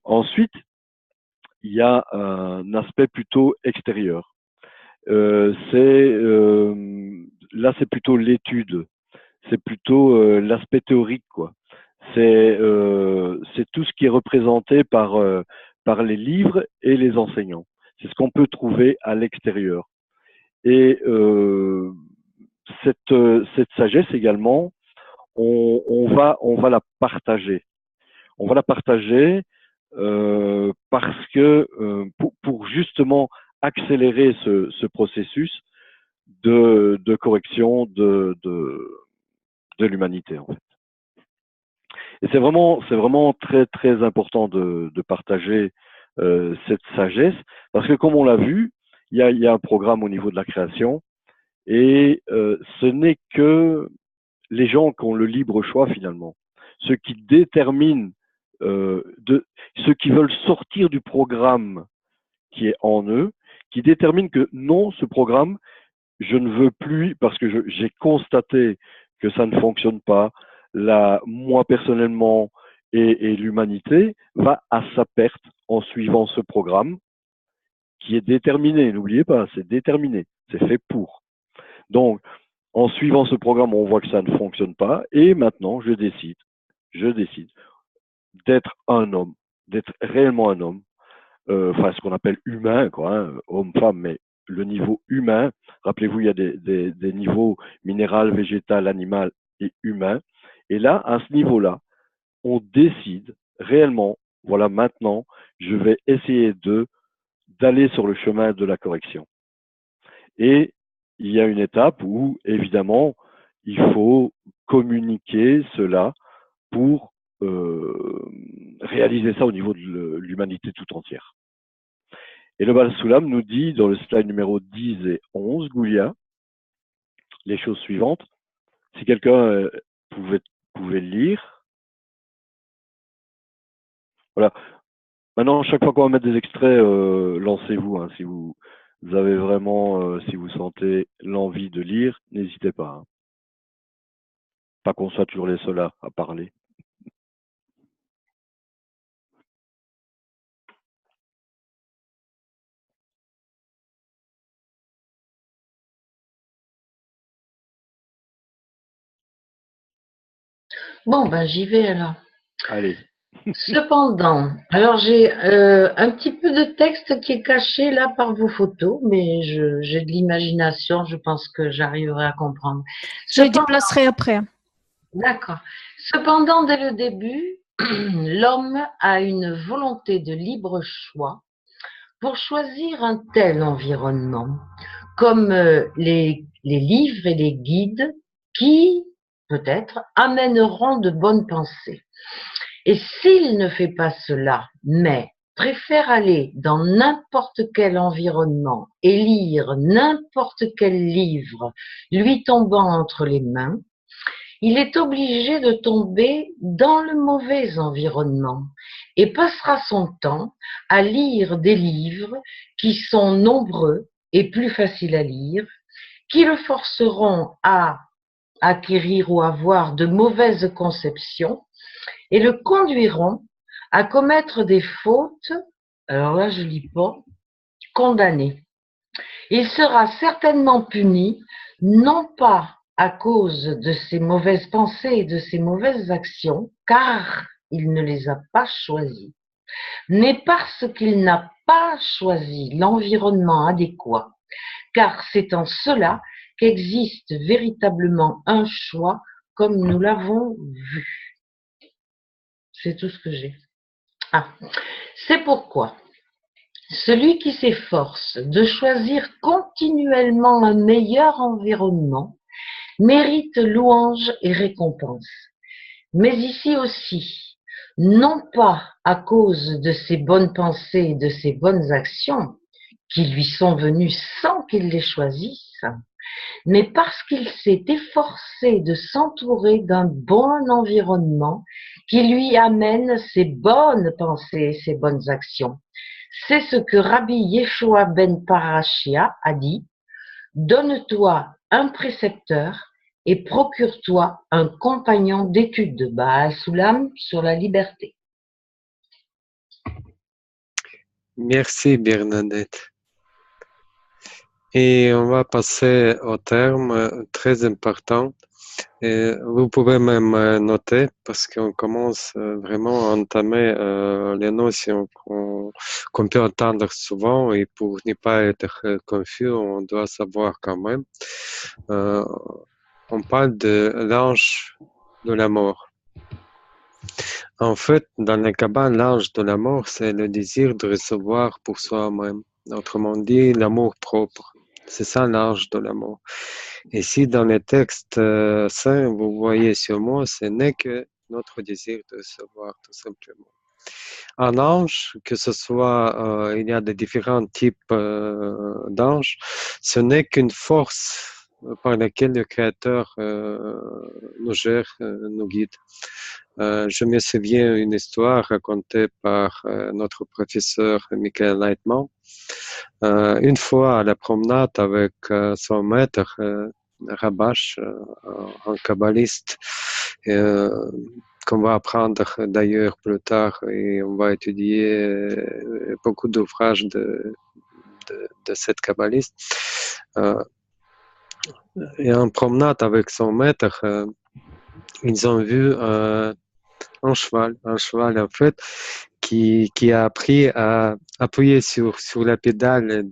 ensuite, il y a un aspect plutôt extérieur. Là, c'est plutôt l'étude, c'est plutôt l'aspect théorique, quoi. C'est tout ce qui est représenté par les livres et les enseignants. C'est ce qu'on peut trouver à l'extérieur. Et cette sagesse également, on va la partager. On va la partager parce que pour justement accélérer ce processus de correction de l'humanité, en fait. Et c'est vraiment très très important de partager cette sagesse, parce que comme on l'a vu, il y a un programme au niveau de la création, et ce n'est que les gens qui ont le libre choix finalement, ceux qui déterminent, ceux qui veulent sortir du programme qui est en eux, qui déterminent que non, ce programme, je ne veux plus, parce que j'ai constaté que ça ne fonctionne pas. Là, moi personnellement et l'humanité va à sa perte en suivant ce programme qui est déterminé. N'oubliez pas, c'est déterminé, c'est fait pour. Donc, en suivant ce programme, on voit que ça ne fonctionne pas, et maintenant, je décide d'être un homme, d'être réellement un homme, enfin ce qu'on appelle humain, quoi, hein, homme-femme, mais le niveau humain, rappelez-vous, il y a des niveaux minéral, végétal, animal et humain. Et là, à ce niveau-là, on décide réellement, voilà, maintenant, je vais essayer d'aller sur le chemin de la correction. Et il y a une étape où, évidemment, il faut communiquer cela pour réaliser ça au niveau de l'humanité tout entière. Et le Bal Soulam nous dit dans le slide numéro 10 et 11, Goulia, les choses suivantes. Si quelqu'un pouvait lire. Voilà. Maintenant, chaque fois qu'on va mettre des extraits, lancez-vous. Hein, si vous avez vraiment, si vous sentez l'envie de lire, n'hésitez pas. Hein. Pas qu'on soit toujours les seuls à parler. Bon, ben j'y vais alors. Allez. Cependant, alors j'ai un petit peu de texte qui est caché là par vos photos, mais j'ai de l'imagination, je pense que j'arriverai à comprendre. Je déplacerai après. D'accord. Cependant, dès le début, l'homme a une volonté de libre choix pour choisir un tel environnement, comme les livres et les guides qui, peut-être, amèneront de bonnes pensées. Et s'il ne fait pas cela, mais préfère aller dans n'importe quel environnement et lire n'importe quel livre lui tombant entre les mains, il est obligé de tomber dans le mauvais environnement et passera son temps à lire des livres qui sont nombreux et plus faciles à lire, qui le forceront à acquérir ou avoir de mauvaises conceptions et le conduiront à commettre des fautes, alors là je lis pas, condamnées. Il sera certainement puni, non pas à cause de ses mauvaises pensées et de ses mauvaises actions, car il ne les a pas choisies, mais parce qu'il n'a pas choisi l'environnement adéquat, car c'est en cela qu'existe véritablement un choix comme nous l'avons vu. C'est tout ce que j'ai. C'est pourquoi celui qui s'efforce de choisir continuellement un meilleur environnement mérite louange et récompense. Mais ici aussi, non pas à cause de ses bonnes pensées et de ses bonnes actions qui lui sont venues sans qu'il les choisisse, mais parce qu'il s'est efforcé de s'entourer d'un bon environnement qui lui amène ses bonnes pensées et ses bonnes actions. C'est ce que Rabbi Yeshua ben Parashia a dit, donne-toi un précepteur et procure-toi un compagnon d'études de Baal Soulam sur la liberté. Merci Bernadette. Et on va passer au terme très important. Et vous pouvez même noter parce qu'on commence vraiment à entamer les notions qu'on peut entendre souvent et pour ne pas être confus, on doit savoir quand même. On parle de l'ange de la mort. En fait, dans le Kabbale, l'ange de la mort, c'est le désir de recevoir pour soi-même. Autrement dit, l'amour propre. C'est ça l'ange de la mort. Et si dans les textes saints, vous voyez sur moi, ce n'est que notre désir de recevoir, tout simplement. Un ange, que ce soit, il y a de différents types d'anges, ce n'est qu'une force par laquelle le Créateur nous gère, nous guide. Je me souviens d'une histoire racontée par notre professeur Michael Leitman. Une fois à la promenade avec son maître, Rabash, un kabbaliste, qu'on va apprendre d'ailleurs plus tard et on va étudier beaucoup d'ouvrages de cette kabbaliste. Et en promenade avec son maître, ils ont vu un cheval en fait, qui a appris à appuyer sur la pédale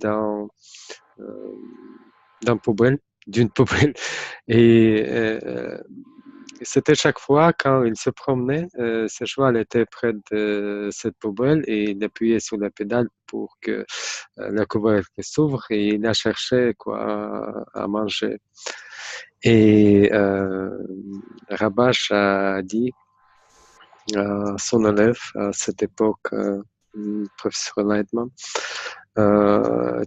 d'une poubelle. Et c'était chaque fois quand il se promenait, ce cheval était près de cette poubelle et il appuyait sur la pédale pour que la couvercle s'ouvre et il a cherché quoi à manger. Et Rabash a dit à son élève à cette époque, professeur Leitman,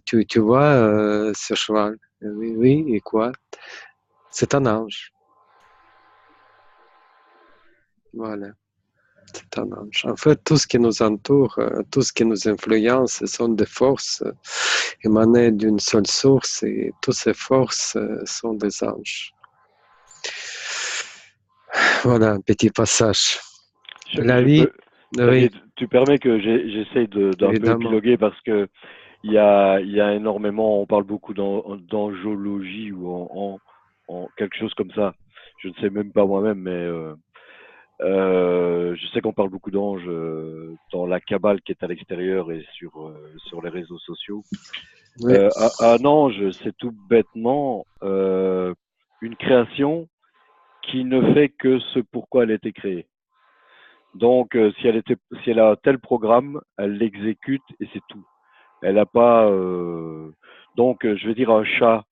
tu vois ce cheval? Oui, oui, et quoi? C'est un ange. Voilà. C'est un ange. En fait, tout ce qui nous entoure, tout ce qui nous influence, ce sont des forces émanées d'une seule source et toutes ces forces sont des anges. Voilà un petit passage. La vie, Xavier, tu permets que j'essaye d'un peu épiloguer parce que il y a énormément, on parle beaucoup d'angiologie ou en quelque chose comme ça. Je ne sais même pas moi-même, mais je sais qu'on parle beaucoup d'anges dans la Kabbale qui est à l'extérieur et sur les réseaux sociaux. oui. Un ange, c'est tout bêtement une création qui ne fait que ce pourquoi elle a été créée. Donc, si elle a un tel programme, elle l'exécute et c'est tout. Elle n'a pas. Donc, je veux dire un chat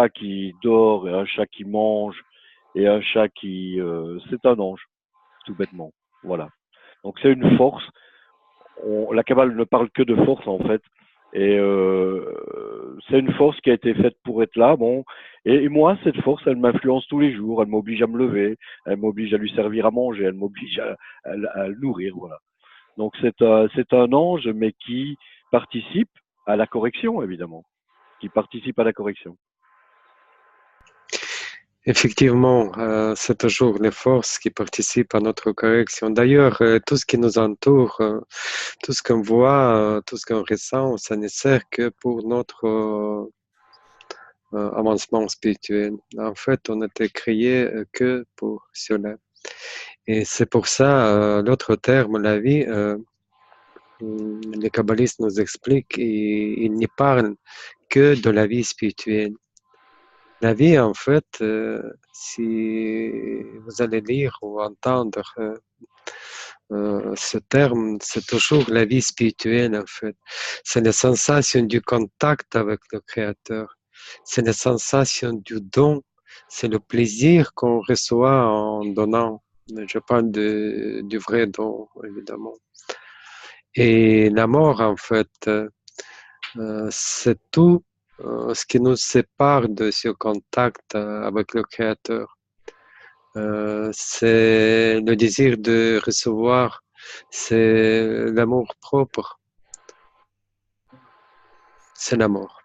qui dort et un chat qui mange et un chat qui, c'est un ange, tout bêtement. Voilà. Donc, c'est une force. La Kabbale ne parle que de force en fait. Et c'est une force qui a été faite pour être là. Bon, et moi, cette force, elle m'influence tous les jours. Elle m'oblige à me lever, elle m'oblige à lui servir à manger, elle m'oblige à le nourrir. Voilà. Donc c'est un ange, mais qui participe à la correction, évidemment. Qui participe à la correction. Effectivement, c'est toujours les forces qui participent à notre correction. D'ailleurs, tout ce qui nous entoure, tout ce qu'on voit, tout ce qu'on ressent, ça ne sert que pour notre avancement spirituel. En fait, on était créé que pour cela. Et c'est pour ça, l'autre terme, la vie, les kabbalistes nous expliquent, et ils n'y parlent que de la vie spirituelle. La vie, en fait, si vous allez lire ou entendre ce terme, c'est toujours la vie spirituelle, en fait. C'est la sensation du contact avec le Créateur. C'est la sensation du don. C'est le plaisir qu'on reçoit en donnant. Je parle du vrai don, évidemment. Et la mort, en fait, c'est tout ce qui nous sépare de ce contact avec le Créateur. C'est le désir de recevoir, c'est l'amour propre, c'est l'amour.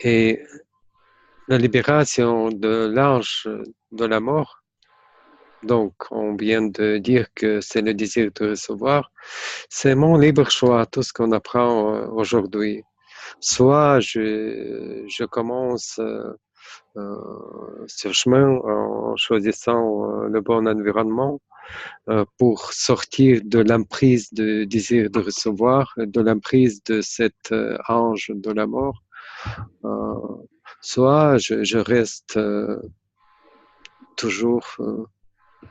Et la libération de l'ange de la mort, donc on vient de dire que c'est le désir de recevoir, c'est mon libre choix, tout ce qu'on apprend aujourd'hui. Soit je commence ce chemin en choisissant le bon environnement pour sortir de l'emprise du désir de recevoir, de l'emprise de cet ange de la mort. Soit je reste toujours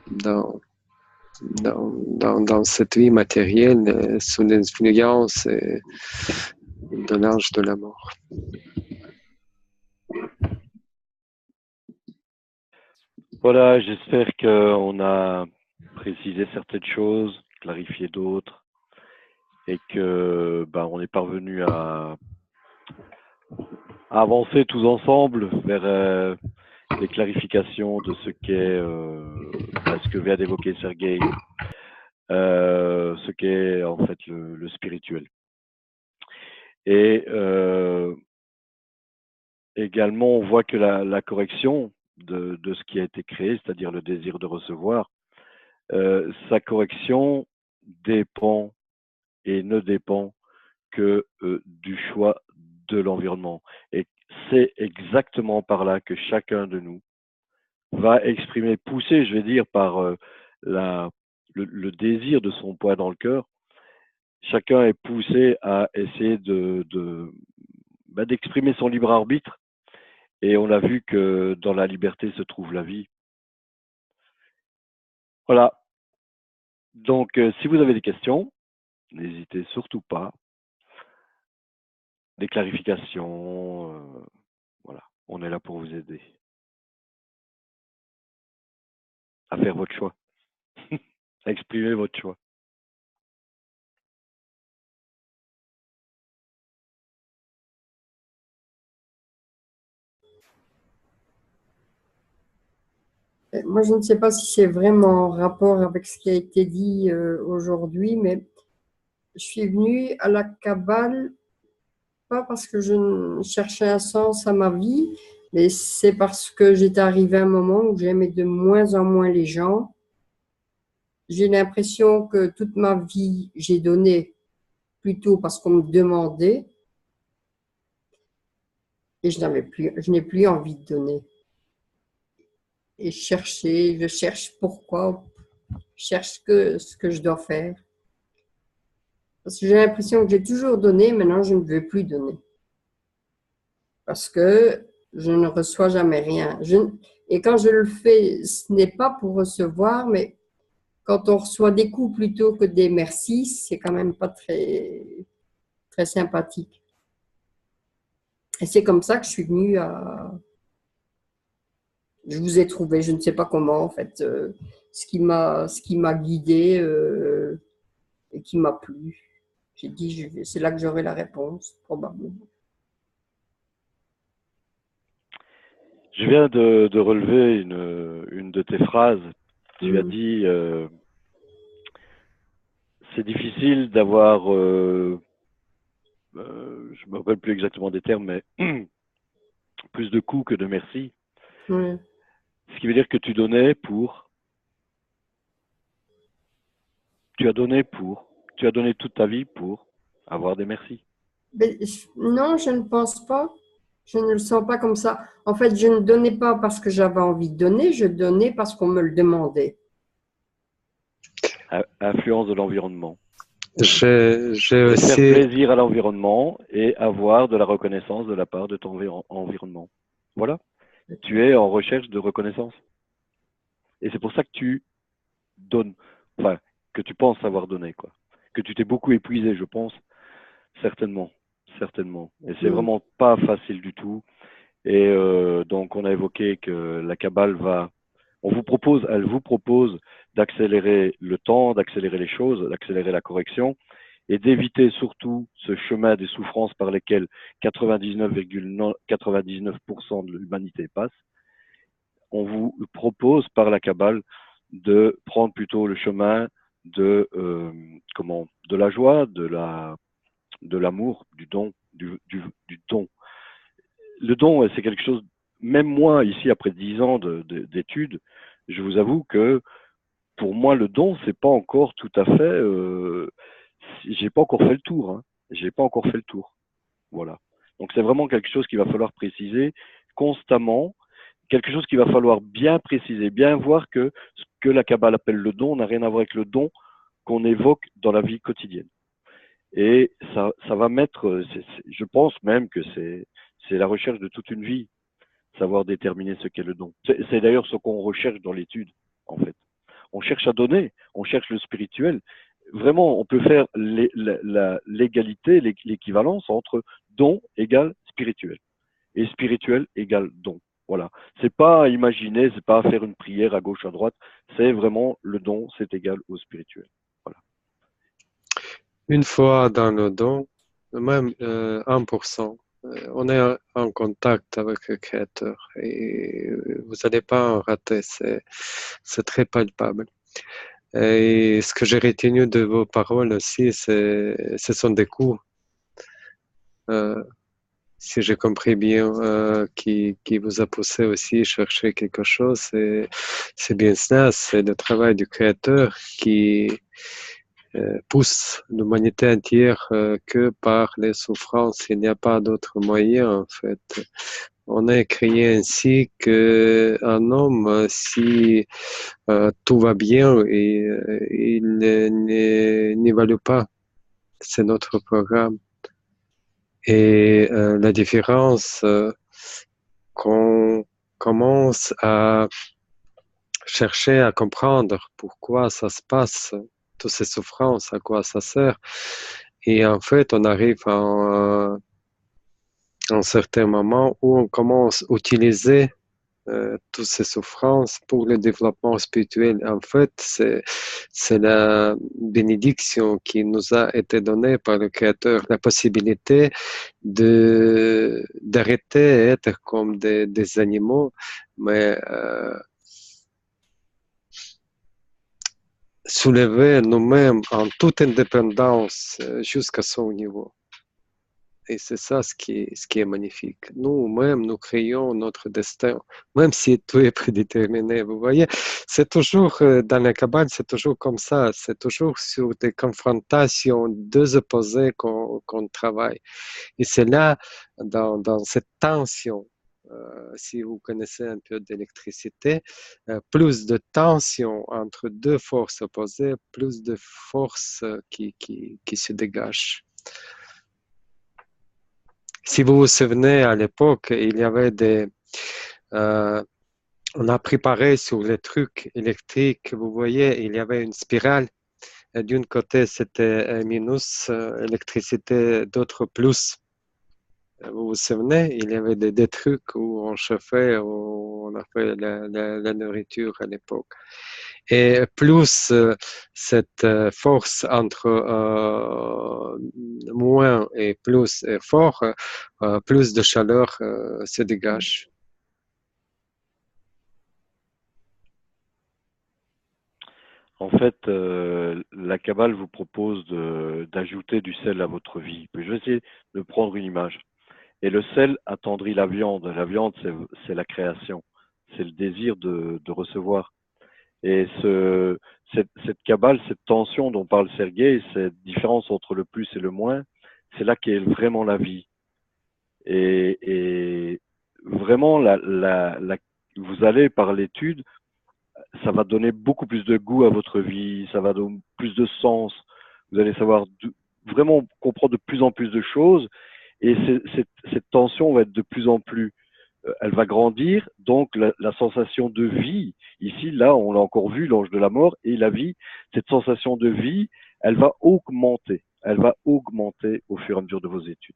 dans cette vie matérielle sous l'influence de l'ange de la mort. Voilà, j'espère qu'on a précisé certaines choses, clarifié d'autres, et que on est parvenu à avancer tous ensemble vers les clarifications de ce qu'est ce que vient d'évoquer Sergueï, ce qu'est en fait le spirituel. Et également, on voit que la correction de ce qui a été créé, c'est-à-dire le désir de recevoir, sa correction dépend et ne dépend que du choix de l'environnement. Et c'est exactement par là que chacun de nous va exprimer, poussé, je vais dire, par le désir de son poids dans le cœur. Chacun est poussé à essayer d'exprimer son libre arbitre. Et on a vu que dans la liberté se trouve la vie. Voilà. Donc, si vous avez des questions, n'hésitez surtout pas. Des clarifications, voilà. On est là pour vous aider à faire votre choix, à exprimer votre choix. Moi, je ne sais pas si c'est vraiment en rapport avec ce qui a été dit aujourd'hui, mais je suis venue à la Kabbale pas parce que je cherchais un sens à ma vie, mais c'est parce que j'étais arrivée à un moment où j'aimais de moins en moins les gens. J'ai l'impression que toute ma vie, j'ai donné plutôt parce qu'on me demandait et je n'ai plus envie de donner. Et je cherche pourquoi, je cherche ce que je dois faire. Parce que j'ai l'impression que j'ai toujours donné, maintenant je ne veux plus donner. Parce que je ne reçois jamais rien. Et quand je le fais, ce n'est pas pour recevoir, mais quand on reçoit des coups plutôt que des merci, c'est quand même pas très sympathique. Et c'est comme ça que je suis venue à... Je vous ai trouvé, je ne sais pas comment, en fait, ce qui m'a guidée et qui m'a plu. J'ai dit, c'est là que j'aurai la réponse, probablement. Je viens de relever une de tes phrases. Tu as dit, c'est difficile d'avoir, je me rappelle plus exactement des termes, mais plus de coups que de merci. Oui. Ce qui veut dire que tu donnais pour, tu as donné toute ta vie pour avoir des merci. Mais, non, je ne pense pas. Je ne le sens pas comme ça. En fait, je ne donnais pas parce que j'avais envie de donner, je donnais parce qu'on me le demandait. Influence de l'environnement. J'ai Faire aussi... plaisir à l'environnement et avoir de la reconnaissance de la part de ton environnement. Voilà. Tu es en recherche de reconnaissance. Et c'est pour ça que tu donnes, enfin, que tu penses avoir donné, quoi. Que tu t'es beaucoup épuisé, je pense, certainement. Certainement. Et c'est vraiment pas facile du tout. Et donc, on a évoqué que la Kabbale elle vous propose d'accélérer le temps, d'accélérer les choses, d'accélérer la correction et d'éviter surtout ce chemin des souffrances par lesquelles 99,99% de l'humanité passe. On vous propose par la Kabbale de prendre plutôt le chemin de la joie, de l'amour, du don, du don. Le don, c'est quelque chose. Même moi, ici, après 10 ans d'études, je vous avoue que pour moi, le don, c'est pas encore tout à fait. J'ai pas encore fait le tour. Hein. J'ai pas encore fait le tour. Voilà. Donc c'est vraiment quelque chose qu'il va falloir préciser constamment, quelque chose qu'il va falloir bien préciser, bien voir que ce que la Kabbale appelle le don n'a rien à voir avec le don qu'on évoque dans la vie quotidienne. Et ça va mettre, je pense même que c'est la recherche de toute une vie, savoir déterminer ce qu'est le don. C'est d'ailleurs ce qu'on recherche dans l'étude, en fait. On cherche à donner, on cherche le spirituel. Vraiment, on peut faire l'égalité, l'équivalence entre don égale spirituel et spirituel égale don. Voilà. C'est pas à imaginer, c'est pas à faire une prière à gauche, à droite. C'est vraiment le don, c'est égal au spirituel. Voilà. Une fois dans le don, même 1%, on est en contact avec le Créateur et vous n'allez pas en rater, c'est très palpable. Et ce que j'ai retenu de vos paroles aussi, ce sont des coups, si j'ai compris bien, qui vous a poussé aussi à chercher quelque chose. C'est bien cela, c'est le travail du Créateur qui pousse l'humanité entière que par les souffrances. Il n'y a pas d'autre moyen, en fait. On est créé ainsi qu'un homme, si tout va bien, il n'évalue pas. C'est notre programme. Et la différence qu'on commence à chercher à comprendre pourquoi ça se passe, toutes ces souffrances, à quoi ça sert. Et en fait, on arrive à un certain moment où on commence à utiliser toutes ces souffrances pour le développement spirituel. En fait, c'est la bénédiction qui nous a été donnée par le Créateur, la possibilité d'arrêter d'être comme des animaux, mais soulever nous-mêmes en toute indépendance jusqu'à son niveau. Et c'est ça ce qui est magnifique. Nous-mêmes, nous créons notre destin, même si tout est prédéterminé. Vous voyez, c'est toujours, dans la Kabbale, c'est toujours comme ça. C'est toujours sur des confrontations, deux opposés qu'on travaille. Et c'est là, dans cette tension, si vous connaissez un peu d'électricité, plus de tension entre deux forces opposées, plus de force qui se dégage. Si vous vous souvenez, à l'époque, il y avait on a préparé sur les trucs électriques, vous voyez, il y avait une spirale. D'un côté, c'était minus électricité, d'autre plus. Vous vous souvenez, il y avait des trucs où on chauffait, où on a fait la nourriture à l'époque. Et plus cette force entre moins et plus est fort, plus de chaleur se dégage. En fait, la Kabbale vous propose d'ajouter du sel à votre vie. Je vais essayer de prendre une image. Et le sel attendrit la viande. La viande, c'est la création. C'est le désir de recevoir. Et cette Kabbale, cette tension dont parle Sergueï, cette différence entre le plus et le moins, c'est là qu'est vraiment la vie. Et vraiment, vous allez, par l'étude, ça va donner beaucoup plus de goût à votre vie, ça va donner plus de sens. Vous allez savoir vraiment comprendre de plus en plus de choses. Et cette tension va être de plus en plus, elle va grandir, donc la sensation de vie, ici, là, on l'a encore vu, l'ange de la mort, et la vie, cette sensation de vie, elle va augmenter au fur et à mesure de vos études.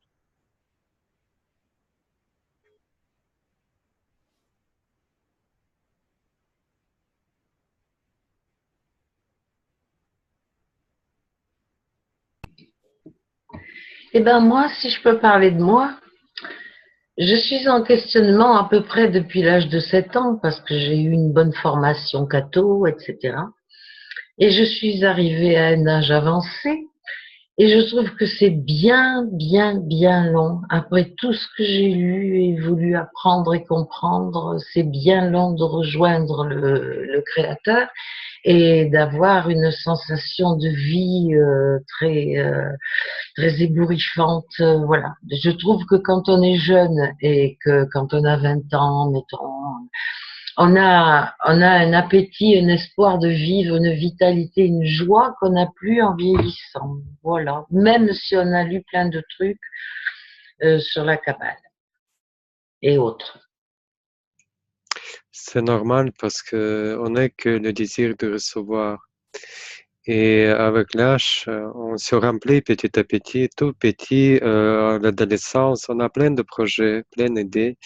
Eh bien, moi, si je peux parler de moi, je suis en questionnement à peu près depuis l'âge de 7 ans parce que j'ai eu une bonne formation catho, etc. Et je suis arrivée à un âge avancé et je trouve que c'est bien, bien, bien long. Après tout ce que j'ai lu et voulu apprendre et comprendre, c'est bien long de rejoindre le Créateur et d'avoir une sensation de vie très ébouriffante. Voilà. Je trouve que quand on est jeune et que quand on a 20 ans, mettons, on a un appétit, un espoir de vivre, une vitalité, une joie qu'on n'a plus en vieillissant. Voilà. Même si on a lu plein de trucs sur la Kabbale et autres. C'est normal parce qu'on n'a que le désir de recevoir. Et avec l'âge, on se remplit petit à petit, tout petit, à l'adolescence, on a plein de projets, plein d'idées.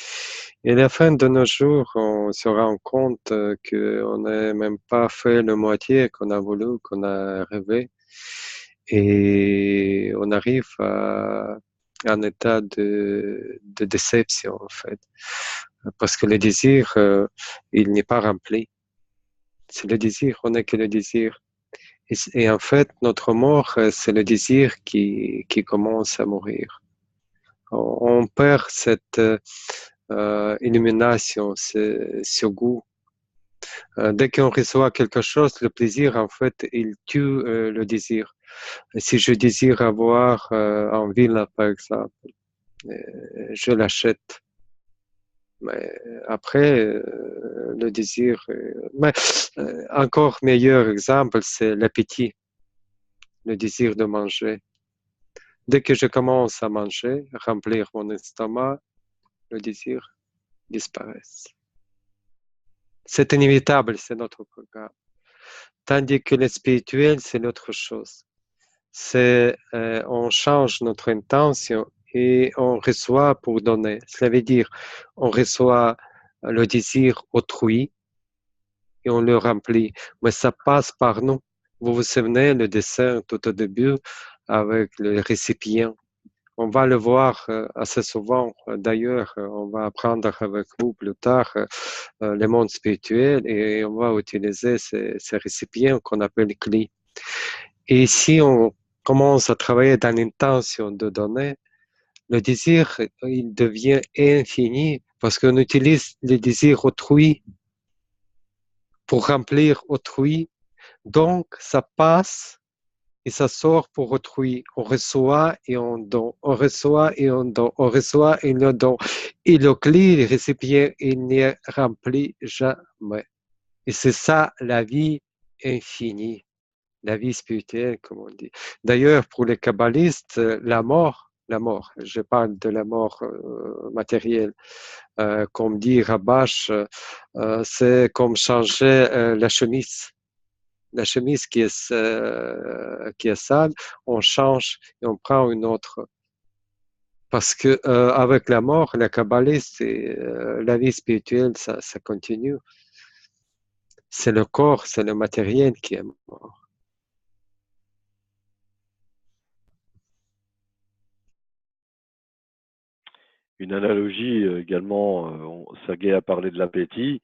Et à la fin de nos jours, on se rend compte qu'on n'a même pas fait la moitié qu'on a voulu, qu'on a rêvé. Et on arrive à un état de déception, en fait. Parce que le désir, il n'est pas rempli. C'est le désir, on n'a que le désir. Et en fait, notre mort, c'est le désir qui commence à mourir. On perd cette illumination, ce goût. Dès qu'on reçoit quelque chose, le plaisir, en fait, il tue le désir. Si je désire avoir en ville, par exemple, je l'achète. Mais après, le désir... mais, encore meilleur exemple, c'est l'appétit, le désir de manger. Dès que je commence à manger, remplir mon estomac, le désir disparaît. C'est inévitable, c'est notre programme. Tandis que le spirituel, c'est l'autre chose. On change notre intention et on reçoit pour donner. Cela veut dire, on reçoit le désir autrui et on le remplit. Mais ça passe par nous. Vous vous souvenez le dessin tout au début avec le récipient. On va le voir assez souvent. D'ailleurs, on va apprendre avec vous plus tard le monde spirituel et on va utiliser ces récipients qu'on appelle clés. Et si on commence à travailler dans l'intention de donner, le désir, il devient infini parce qu'on utilise le désir autrui pour remplir autrui. Donc, ça passe et ça sort pour autrui. On reçoit et on donne. On reçoit et on donne. On reçoit et on donne. Et le clé, le récipient, il n'est rempli jamais. Et c'est ça la vie infinie, la vie spirituelle, comme on dit. D'ailleurs, pour les kabbalistes, la mort, je parle de la mort matérielle, comme dit Rabash, c'est comme changer la chemise. La chemise qui est sale, on change et on prend une autre. Parce que avec la mort, la kabbaliste, la vie spirituelle, ça continue. C'est le corps, c'est le matériel qui est mort. Une analogie également, Sergueï a parlé de l'appétit.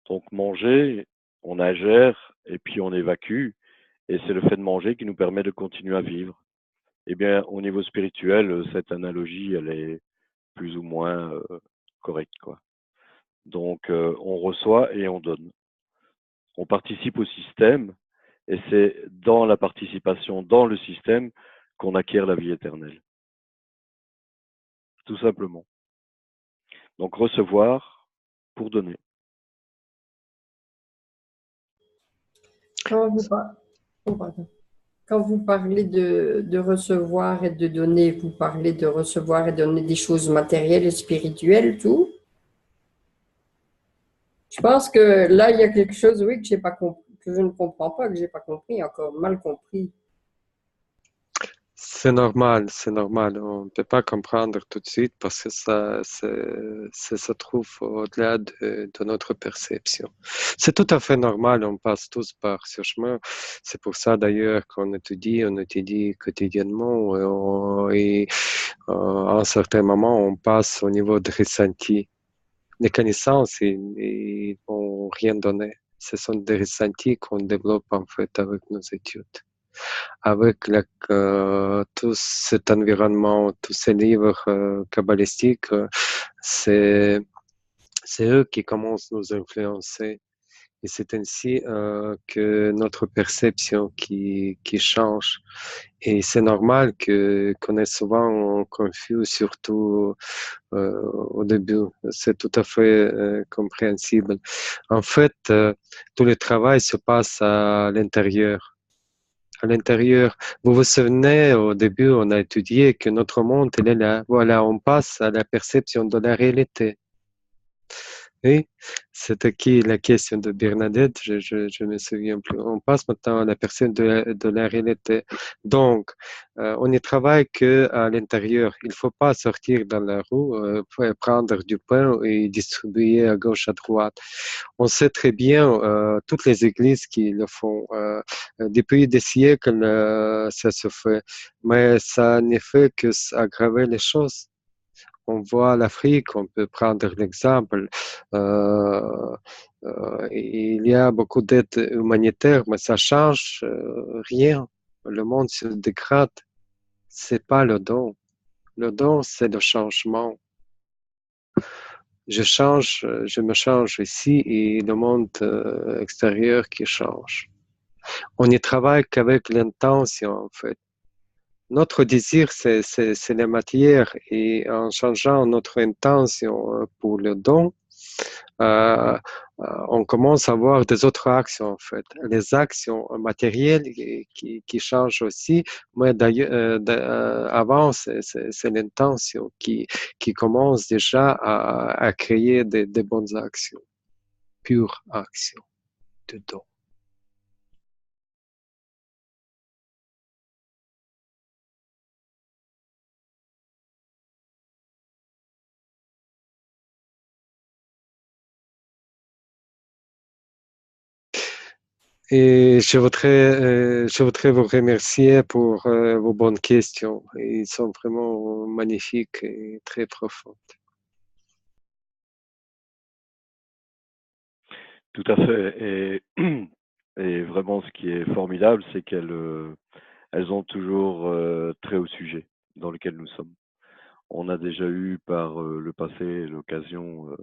Donc manger, on ingère et puis on évacue. Et c'est le fait de manger qui nous permet de continuer à vivre. Eh bien, au niveau spirituel, cette analogie, elle est plus ou moins correcte, quoi. Donc, on reçoit et on donne. On participe au système et c'est dans la participation dans le système qu'on acquiert la vie éternelle. Tout simplement. Donc, recevoir pour donner. Quand vous parlez de recevoir et de donner, vous parlez de recevoir et de donner des choses matérielles et spirituelles, tout. Je pense que là, il y a quelque chose, oui, que j'ai pas compris, que je ne comprends pas, que j'ai pas compris, encore mal compris. C'est normal, c'est normal. On ne peut pas comprendre tout de suite parce que ça se trouve au-delà de notre perception. C'est tout à fait normal, on passe tous par ce chemin. C'est pour ça d'ailleurs qu'on on étudie quotidiennement et à un certain moment, on passe au niveau de ressenti. Les connaissances, ils vont rien donner. Ce sont des ressentis qu'on développe en fait avec nos études avec tout cet environnement, tous ces livres kabbalistiques, c'est eux qui commencent à nous influencer. Et c'est ainsi que notre perception qui change. Et c'est normal qu'on est souvent confus, surtout au début. C'est tout à fait compréhensible. En fait, tout le travail se passe à l'intérieur. À l'intérieur. Vous vous souvenez, au début, on a étudié que notre monde, il est là. Voilà, on passe à la perception de la réalité. Oui, c'était qui la question de Bernadette? Je me souviens plus. On passe maintenant à la perception de la réalité. Donc, on n'y travaille que à l'intérieur. Il faut pas sortir dans la rue pour prendre du pain et distribuer à gauche, à droite. On sait très bien, toutes les églises qui le font. Depuis des siècles, ça se fait. Mais ça n'est fait que aggraver les choses. On voit l'Afrique, on peut prendre l'exemple. Euh, il y a beaucoup d'aide humanitaire, mais ça change rien. Le monde se dégrade. C'est pas le don. Le don, c'est le changement. Je me change ici et le monde extérieur qui change. On n'y travaille qu'avec l'intention, en fait. Notre désir, c'est la matière et en changeant notre intention pour le don, euh, on commence à voir des autres actions en fait. Les actions matérielles qui changent aussi, mais d'ailleurs, avant, c'est l'intention qui commence déjà à créer des bonnes actions, pures actions de don. Et je voudrais vous remercier pour vos bonnes questions. Ils sont vraiment magnifiques et très profondes. Tout à fait. Et vraiment, ce qui est formidable, c'est qu'elles ont toujours trait au sujet dans lequel nous sommes. On a déjà eu par le passé l'occasion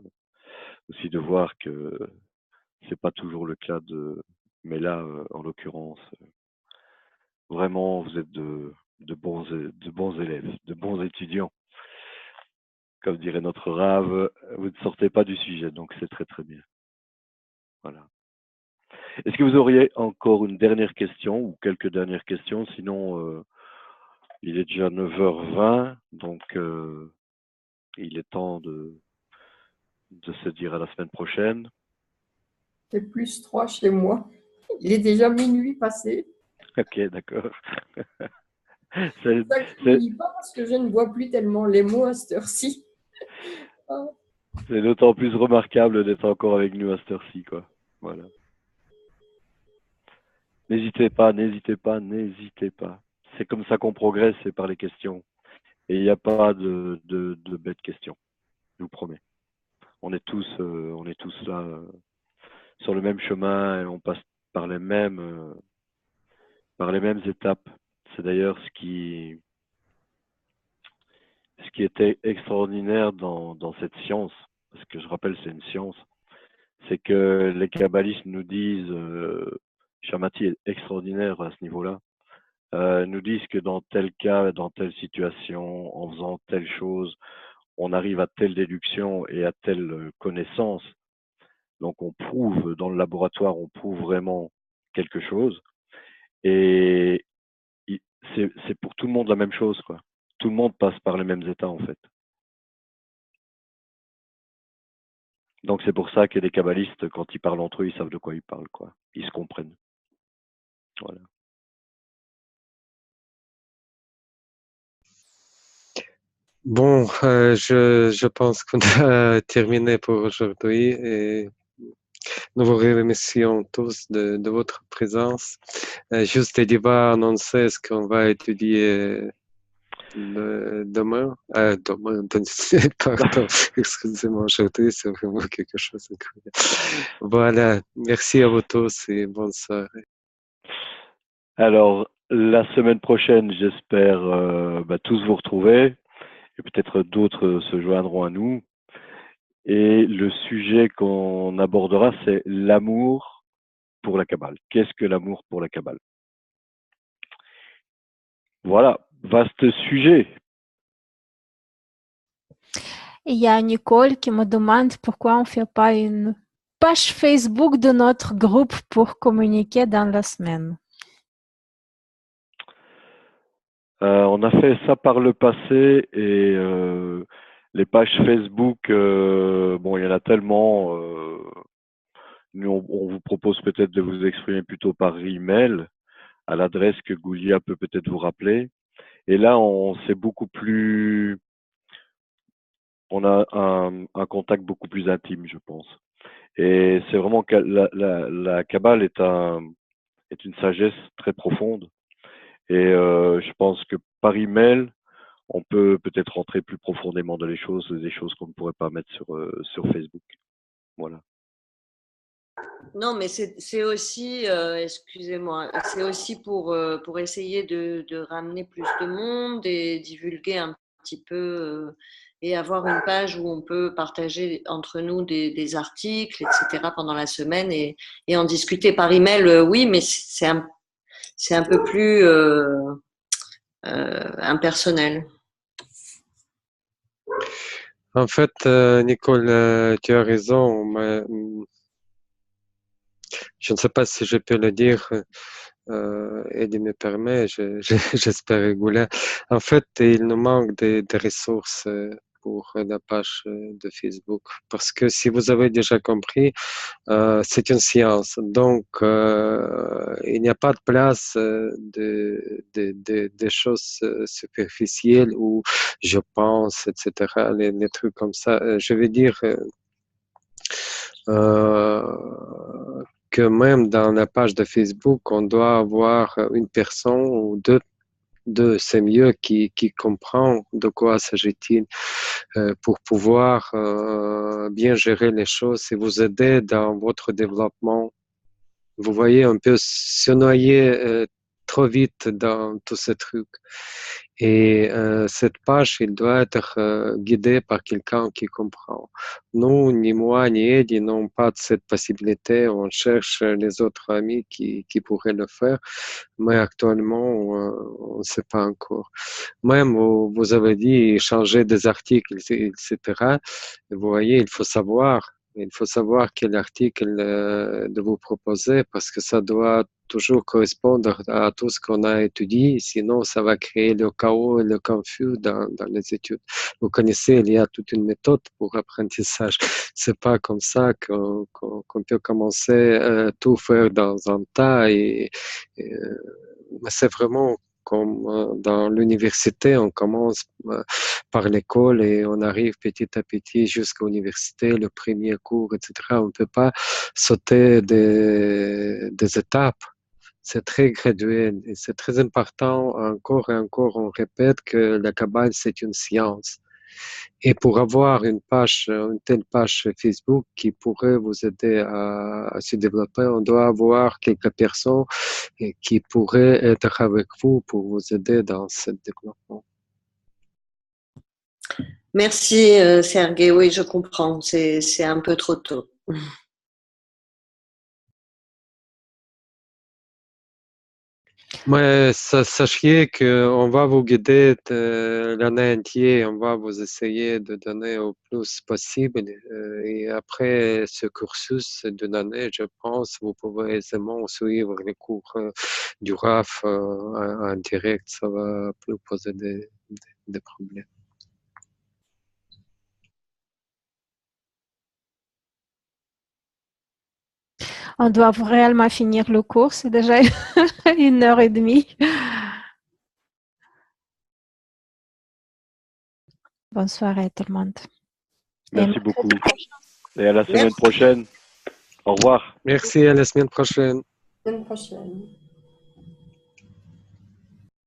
aussi de voir que c'est pas toujours le cas mais là, en l'occurrence, vraiment, vous êtes de bons élèves, de bons étudiants. Comme dirait notre Rave, vous ne sortez pas du sujet, donc c'est très très bien. Voilà. Est-ce que vous auriez encore une dernière question ou quelques dernières questions? Sinon, il est déjà 9h20, donc il est temps de se dire à la semaine prochaine. C'est +3 chez moi. Il est déjà minuit passé. Ok, d'accord. Ça ne finit pas parce que je ne vois plus tellement les mots à cette heure-ci. C'est d'autant plus remarquable d'être encore avec nous à cette heure-ci, quoi. Voilà. N'hésitez pas, n'hésitez pas, n'hésitez pas. C'est comme ça qu'on progresse, c'est par les questions. Et il n'y a pas de bêtes questions, je vous promets. On est tous là sur le même chemin et on passe par les mêmes étapes. C'est d'ailleurs ce qui était extraordinaire dans cette science, parce que je rappelle, c'est une science, c'est que les kabbalistes nous disent, Shamati est extraordinaire à ce niveau-là, nous disent que dans tel cas, dans telle situation, en faisant telle chose, on arrive à telle déduction et à telle connaissance. Donc on prouve, dans le laboratoire, on prouve vraiment quelque chose. Et c'est pour tout le monde la même chose, quoi. Tout le monde passe par les mêmes états, en fait. Donc c'est pour ça que les kabbalistes, quand ils parlent entre eux, ils savent de quoi ils parlent, quoi. Ils se comprennent. Voilà. Bon, je pense qu'on a terminé pour aujourd'hui et nous vous remercions tous de votre présence. Juste, Eddie va annoncer ce qu'on va étudier demain. Demain, pardon, excusez-moi, aujourd'hui, c'est vraiment quelque chose d'incroyable. Voilà, merci à vous tous et bonne soirée. Alors, la semaine prochaine, j'espère tous vous retrouver et peut-être d'autres se joindront à nous. Et le sujet qu'on abordera, c'est l'amour pour la Kabbale. Qu'est-ce que l'amour pour la Kabbale? Voilà, vaste sujet. Il y a Nicole qui me demande pourquoi on ne fait pas une page Facebook de notre groupe pour communiquer dans la semaine. On a fait ça par le passé et les pages Facebook, bon, il y en a tellement. Nous, on vous propose peut-être de vous exprimer plutôt par email à l'adresse que Goulia peut peut-être vous rappeler. Et là, c'est beaucoup plus, on a un contact beaucoup plus intime, je pense. Et c'est vraiment que la Kabbale est une sagesse très profonde. Et je pense que par email, on peut peut-être rentrer plus profondément dans les choses, des choses qu'on ne pourrait pas mettre sur Facebook. Voilà. Non, mais c'est aussi, excusez-moi, c'est aussi pour essayer de ramener plus de monde et divulguer un petit peu et avoir une page où on peut partager entre nous des articles, etc. pendant la semaine et en discuter par email, oui, mais c'est un peu plus impersonnel. En fait, Nicole, tu as raison, mais je ne sais pas si je peux le dire, Eddie me permet, j'espère régulier. En fait, il nous manque des ressources pour la page de Facebook. Parce que si vous avez déjà compris, c'est une science. Donc, il n'y a pas de place de choses superficielles où je pense, etc., les trucs comme ça. Je veux dire, que même dans la page de Facebook, on doit avoir une personne ou deux, c'est mieux, qui comprend de quoi s'agit-il pour pouvoir bien gérer les choses et vous aider dans votre développement. Vous voyez, on peut se noyer trop vite dans tous ces trucs. Et cette page, il doit être guidée par quelqu'un qui comprend. Nous, ni moi, ni Eddie n'ont pas cette possibilité. On cherche les autres amis qui pourraient le faire, mais actuellement, on ne sait pas encore. Même, vous avez dit changer des articles, etc. Vous voyez, il faut savoir. Il faut savoir quel article de vous proposer parce que ça doit toujours correspondre à tout ce qu'on a étudié. Sinon, ça va créer le chaos et le confus dans les études. Vous connaissez, il y a toute une méthode pour l'apprentissage. C'est pas comme ça qu'on peut commencer tout faire dans un tas. Mais c'est vraiment comme dans l'université, on commence par l'école et on arrive petit à petit jusqu'à l'université, le premier cours, etc. On ne peut pas sauter des étapes. C'est très graduel et c'est très important. Encore et encore, on répète que la Kabbale, c'est une science. Et pour avoir une telle page Facebook qui pourrait vous aider à se développer, on doit avoir quelques personnes qui pourraient être avec vous pour vous aider dans ce développement. Merci Sergei, oui je comprends, c'est un peu trop tôt. Mais sachez qu'on va vous guider l'année entière, on va vous essayer de donner au plus possible. Et après ce cursus d'une année, je pense, vous pouvez aisément suivre les cours du RAF en direct, ça va plus poser des problèmes. On doit réellement finir le cours, c'est déjà 1h30. Bonne soirée tout le monde. Merci beaucoup. Et à la semaine prochaine. Au revoir. Merci, à la semaine prochaine. Semaine prochaine.